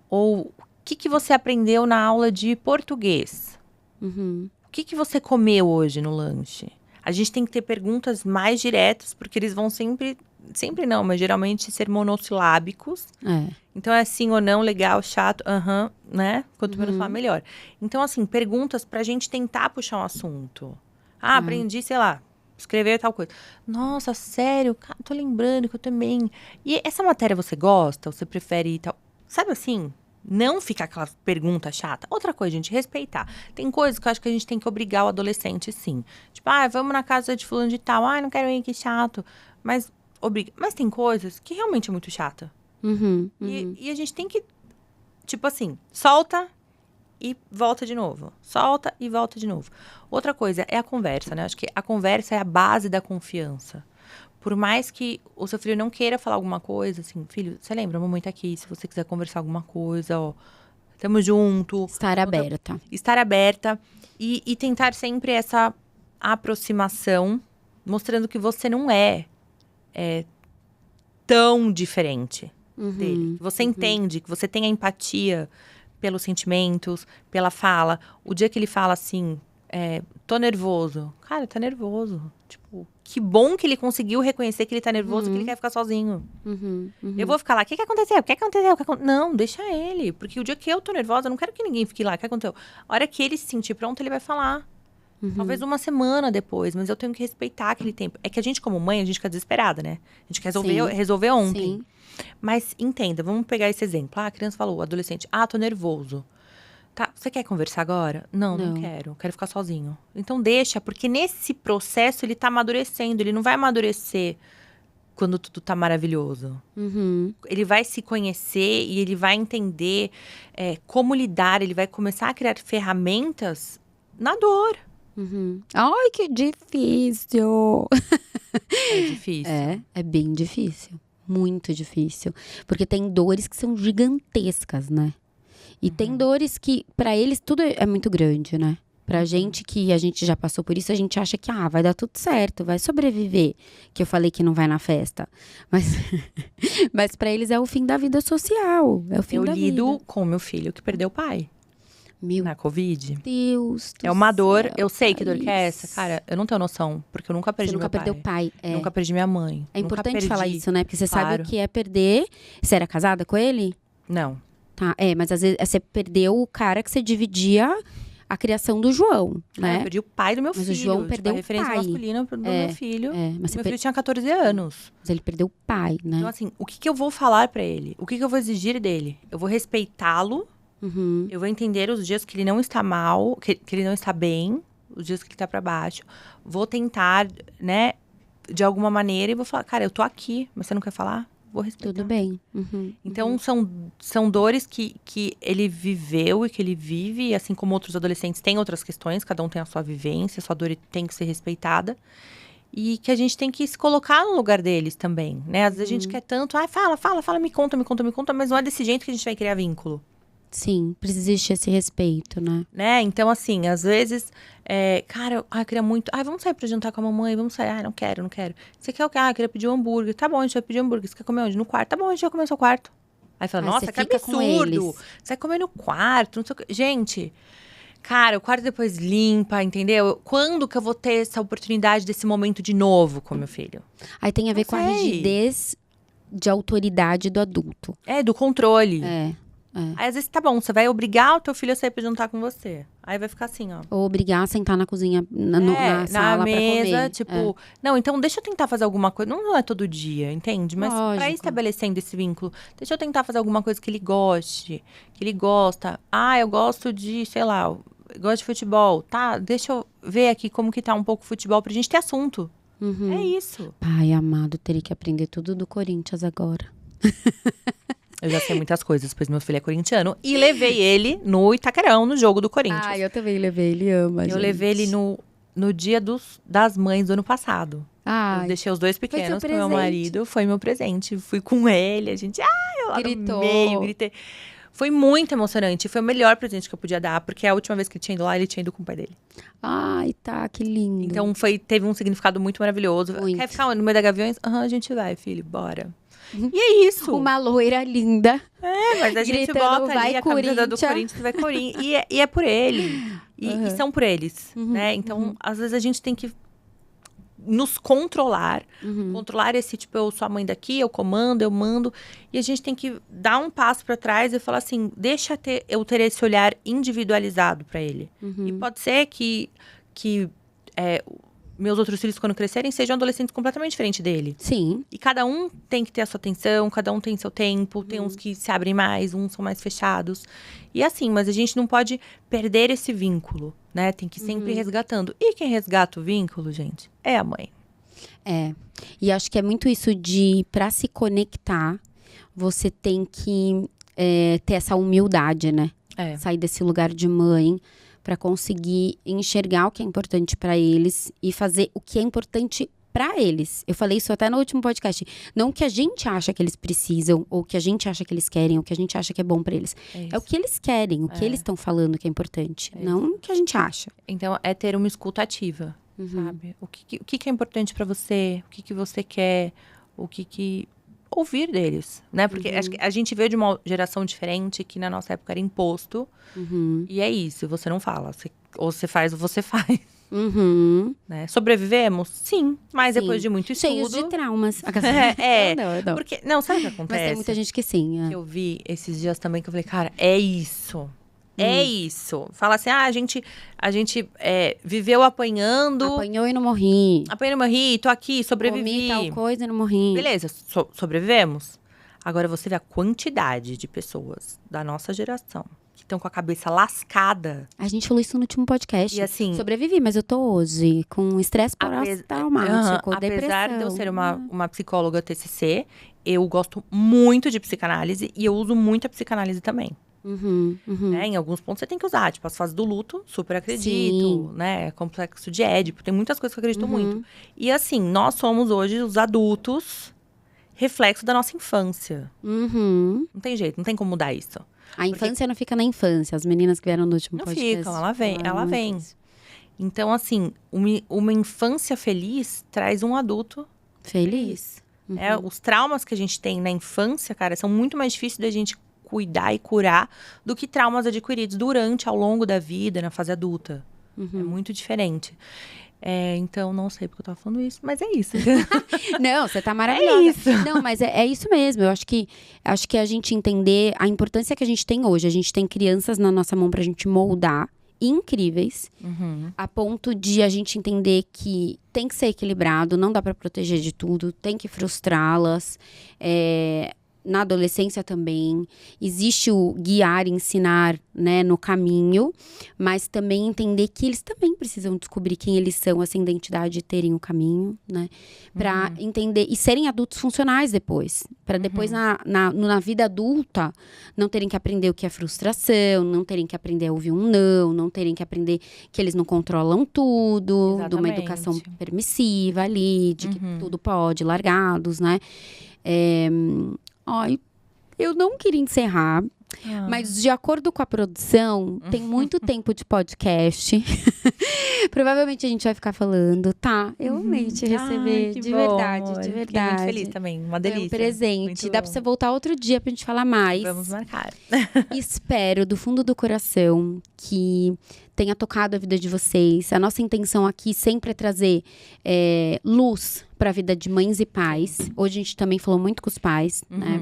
Ou o que você aprendeu na aula de português? O que você comeu hoje no lanche? A gente tem que ter perguntas mais diretas, porque eles vão sempre não, mas geralmente ser monossilábicos. Então, é sim ou não, legal, chato, né? Quanto menos falar, melhor. Então, assim, perguntas pra gente tentar puxar um assunto. Ah, aprendi, sei lá, escrever tal coisa. Nossa, sério? Cara, tô lembrando que eu também... E essa matéria você gosta? Ou você prefere tal? Sabe assim? Não ficar aquela pergunta chata. Outra coisa, gente, respeitar. Tem coisas que eu acho que a gente tem que obrigar o adolescente, sim. Tipo, vamos na casa de fulano de tal. Não quero ir, que chato. Mas tem coisas que realmente é muito chata. E a gente tem que, tipo assim, solta e volta de novo. Solta e volta de novo. Outra coisa é a conversa, né? Acho que a conversa é a base da confiança. Por mais que o seu filho não queira falar alguma coisa, assim, filho, você lembra? A mamãe tá aqui, se você quiser conversar alguma coisa, ó, tamo junto. Estar aberta. Estar aberta e tentar sempre essa aproximação, mostrando que você não é tão diferente dele. Que você entende, que você tem a empatia pelos sentimentos, pela fala. O dia que ele fala assim, tô nervoso. Cara, tá nervoso. Tipo, que bom que ele conseguiu reconhecer que ele tá nervoso, que ele quer ficar sozinho. Eu vou ficar lá, o que aconteceu? O que aconteceu? Não, deixa ele. Porque o dia que eu tô nervosa, eu não quero que ninguém fique lá. O que aconteceu? A hora que ele se sentir pronto, ele vai falar. Talvez uma semana depois, mas eu tenho que respeitar aquele tempo. É que a gente, como mãe, a gente fica desesperada, né? A gente quer resolver ontem. Sim. Mas entenda, vamos pegar esse exemplo. A criança falou, o adolescente, tô nervoso. Tá, você quer conversar agora? Não quero. Quero ficar sozinho. Então deixa, porque nesse processo ele tá amadurecendo. Ele não vai amadurecer quando tudo tá maravilhoso. Ele vai se conhecer e ele vai entender como lidar. Ele vai começar a criar ferramentas na dor. Ai, que difícil! É difícil. É bem difícil. Muito difícil. Porque tem dores que são gigantescas, né? E tem dores que, pra eles, tudo é muito grande, né? Pra gente que a gente já passou por isso, a gente acha que vai dar tudo certo, vai sobreviver. Que eu falei que não vai na festa. Mas, mas para eles é o fim da vida social. É o fim da vida. Eu lido com meu filho que perdeu o pai. Meu Na Covid. Deus do É uma dor, céu, eu sei que dor que é Thaís. essa. Cara, eu não tenho noção, porque eu nunca perdi Você nunca meu pai. perdeu o pai. É, Nunca perdi minha mãe. é nunca importante perdi... falar isso, né? Porque você sabe Claro. o que é perder. Você era casada com ele? Não. Tá, mas às vezes você perdeu o cara que você dividia a criação do João, né? Eu perdi o pai do meu Mas filho. o João perdeu a o referência pai. masculina do meu filho. Mas, Meu filho tinha 14 anos. mas ele perdeu o pai, né? Então, assim, o que eu vou falar pra ele? O que eu vou exigir dele? Eu vou respeitá-lo. Uhum. Eu vou entender os dias que ele não está mal, que ele não está bem, os dias que ele tá pra baixo. Vou tentar, né, de alguma maneira, e vou falar, cara, eu tô aqui, mas você não quer falar? Vou respeitar. Tudo bem. Uhum. Então, são dores que ele viveu e que ele vive, e assim como outros adolescentes têm outras questões, cada um tem a sua vivência, sua dor tem que ser respeitada. E que a gente tem que se colocar no lugar deles também, né? Às vezes a gente quer tanto, fala, me conta, mas não é desse jeito que a gente vai criar vínculo. Sim, existe esse respeito, né? Então, assim, às vezes, cara, eu queria muito. Vamos sair pra jantar com a mamãe, vamos sair. Não quero. Você quer o quê? Eu queria pedir um hambúrguer. Tá bom, a gente vai pedir hambúrguer. Você quer comer onde? No quarto. Tá bom, a gente vai comer no seu quarto. Aí fala, nossa, você que fica com absurdo. eles. Você vai comer no quarto, não sei o quê. Gente, cara, o quarto depois limpa, entendeu? Quando que eu vou ter essa oportunidade desse momento de novo com meu filho? Aí tem a ver Não com a sei. rigidez de autoridade do adulto. Do controle. É. Aí, às vezes, tá bom, você vai obrigar o teu filho a sair pra jantar com você. Aí vai ficar assim, ó. Ou obrigar a sentar na cozinha, na sala mesa, pra comer. tipo... Não, então deixa eu tentar fazer alguma coisa. Não é todo dia, entende? Mas pra ir Lógico. estabelecendo esse vínculo, deixa eu tentar fazer alguma coisa que ele goste, que ele gosta. Eu gosto de, sei lá, eu gosto de futebol. Tá, deixa eu ver aqui como que tá um pouco o futebol pra gente ter assunto. Uhum. É isso. Pai amado, teria que aprender tudo do Corinthians agora. Eu já sei muitas coisas, pois meu filho é corintiano. E levei ele no Itaquerão, no jogo do Corinthians. Eu também levei, ele ama, Eu levei ele no dia das mães do ano passado. Eu deixei os dois pequenos pro meu marido. Foi meu presente. Fui com ele, a gente... eu lá Gritou. no meio, gritei. Foi muito emocionante. Foi o melhor presente que eu podia dar. Porque a última vez que ele tinha ido lá, ele tinha ido com o pai dele. Ai, tá, que lindo. Então, teve um significado muito maravilhoso. Muito. Quer ficar no meio da Gaviões? A gente vai, filho, bora. E é isso. Uma loira linda. Mas a gente Gritando, bota vai, ali a camisa do Corinthians. Corinthians, vai Corinthians. E é por ele. E são por eles, né? Então, às vezes a gente tem que nos controlar. Controlar esse, tipo, eu sou a mãe daqui, eu comando, eu mando. E a gente tem que dar um passo pra trás e falar assim, deixa eu ter esse olhar individualizado pra ele. E pode ser que meus outros filhos, quando crescerem, sejam adolescentes completamente diferentes dele. Sim. E cada um tem que ter a sua atenção, cada um tem seu tempo. Tem uns que se abrem mais, uns são mais fechados. E assim, mas a gente não pode perder esse vínculo, né? Tem que ir sempre resgatando. E quem resgata o vínculo, gente, é a mãe. E acho que é muito isso pra se conectar, você tem que ter essa humildade, né? Sair desse lugar de mãe pra conseguir enxergar o que é importante pra eles e fazer o que é importante pra eles. Eu falei isso até no último podcast. Não o que a gente acha que eles precisam, ou o que a gente acha que eles querem, ou o que a gente acha que é bom pra eles. É o que eles querem, o que eles estão falando que é importante, não o que a gente acha. Então, é ter uma escuta ativa, sabe? O que é importante pra você, o que você quer, o que ouvir deles, né? Porque acho que a gente veio de uma geração diferente que na nossa época era imposto. E é isso, você não fala. Ou você faz ou você faz. Né? Sobrevivemos? Sim. Mas depois de muito estudo... Cheios de traumas. Eu não. Porque, não, sabe o que acontece? Mas tem muita gente que sim. Que eu vi esses dias também, que eu falei, cara, é isso. É isso. Fala assim, a gente viveu apanhando. Apanhou e não morri. Apanhei e não morri, tô aqui, sobrevivi. Comi tal coisa e não morri. Beleza, sobrevivemos. Agora você vê a quantidade de pessoas da nossa geração que estão com a cabeça lascada. A gente falou isso no último podcast. E assim... Sobrevivi, mas eu tô hoje com estresse pós-traumático, depressão. Apesar de eu ser uma psicóloga TCC, eu gosto muito de psicanálise e eu uso muito a psicanálise também. Né? Em alguns pontos você tem que usar, tipo as fases do luto, super acredito, né? Complexo de Édipo, tem muitas coisas que eu acredito muito. E assim, nós somos hoje os adultos reflexo da nossa infância. Não tem jeito, não tem como mudar isso. A infância não fica na infância, as meninas que vieram no último não podcast. ficam, ela vem. Então, assim, uma infância feliz traz um adulto Feliz. Os traumas que a gente tem na infância, cara, são muito mais difíceis da gente cuidar e curar do que traumas adquiridos ao longo da vida, na fase adulta. É muito diferente. Então, não sei porque eu tava falando isso, mas é isso. Não, você tá maravilhosa. É isso. Não, mas é isso mesmo. Eu acho que a gente entender a importância que a gente tem hoje. A gente tem crianças na nossa mão pra gente moldar, incríveis, a ponto de a gente entender que tem que ser equilibrado, não dá pra proteger de tudo, tem que frustrá-las. Na adolescência também, existe o guiar, ensinar, né, no caminho, mas também entender que eles também precisam descobrir quem eles são, essa identidade, e terem o caminho, né, pra entender, e serem adultos funcionais depois, pra depois na vida adulta, não terem que aprender o que é frustração, não terem que aprender a ouvir um não terem que aprender que eles não controlam tudo, de uma educação permissiva ali, de que tudo pode, largados, né. Ai, eu não queria encerrar, mas de acordo com a produção, tem muito tempo de podcast. Provavelmente a gente vai ficar falando, tá? Eu amei te receber, de verdade, de verdade. Fiquei muito feliz também, uma delícia. É um presente. Muito Dá pra você voltar outro dia pra gente falar mais. Vamos marcar. Espero, do fundo do coração, que tenha tocado a vida de vocês. A nossa intenção aqui sempre é trazer luz pra vida de mães e pais. Hoje a gente também falou muito com os pais, né?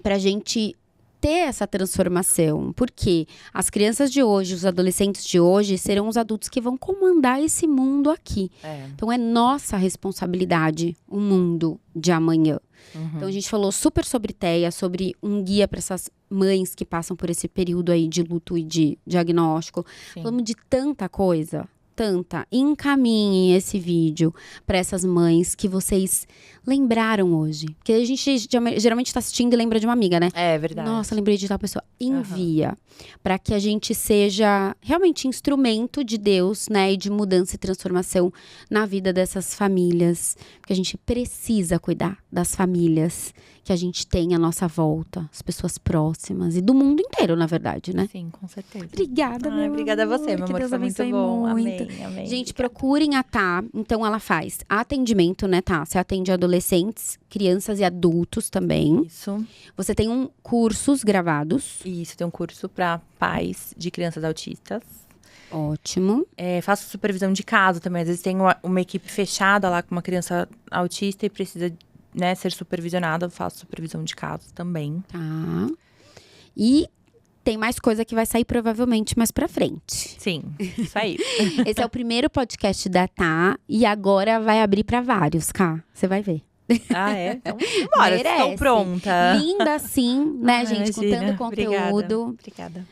Pra gente ter essa transformação. Porque as crianças de hoje, os adolescentes de hoje, serão os adultos que vão comandar esse mundo aqui. Então, é nossa responsabilidade o mundo de amanhã. Então, a gente falou super sobre TEA, sobre um guia para essas mães que passam por esse período aí de luto e de diagnóstico. Falamos de tanta coisa. Encaminhem esse vídeo para essas mães que vocês lembraram hoje. Porque a gente geralmente está assistindo e lembra de uma amiga, né? É verdade. Nossa, lembrei de tal pessoa. Envia. Para que a gente seja realmente instrumento de Deus, né? E de mudança e transformação na vida dessas famílias. Porque a gente precisa cuidar das famílias que a gente tem à nossa volta. As pessoas próximas. E do mundo inteiro, na verdade, né? Sim, com certeza. Obrigada, meu obrigada amor. a você, meu amor. Foi muito bom. Amei. Gente, procurem a Tá. Então, ela faz atendimento, né, Tá? Você atende adolescentes, crianças e adultos também. Isso. Você tem cursos gravados. Isso, tem um curso para pais de crianças autistas. Ótimo. Faço supervisão de caso também. Às vezes tem uma equipe fechada lá com uma criança autista e precisa, né, ser supervisionada. Eu faço supervisão de casos também. Tá. E tem mais coisa que vai sair provavelmente mais pra frente. Sim, isso aí. Esse é o primeiro podcast da Tá. E agora vai abrir pra vários, Cá. Você vai ver. Ah, é? Então, bora, estou pronta. Linda assim, né, gente? Com tanto conteúdo. Obrigada.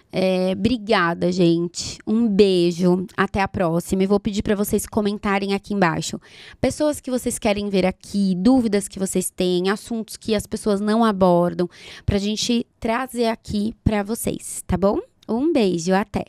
Obrigada, gente. Um beijo. Até a próxima. E vou pedir para vocês comentarem aqui embaixo. Pessoas que vocês querem ver aqui, dúvidas que vocês têm, assuntos que as pessoas não abordam, pra gente trazer aqui pra vocês, tá bom? Um beijo, até.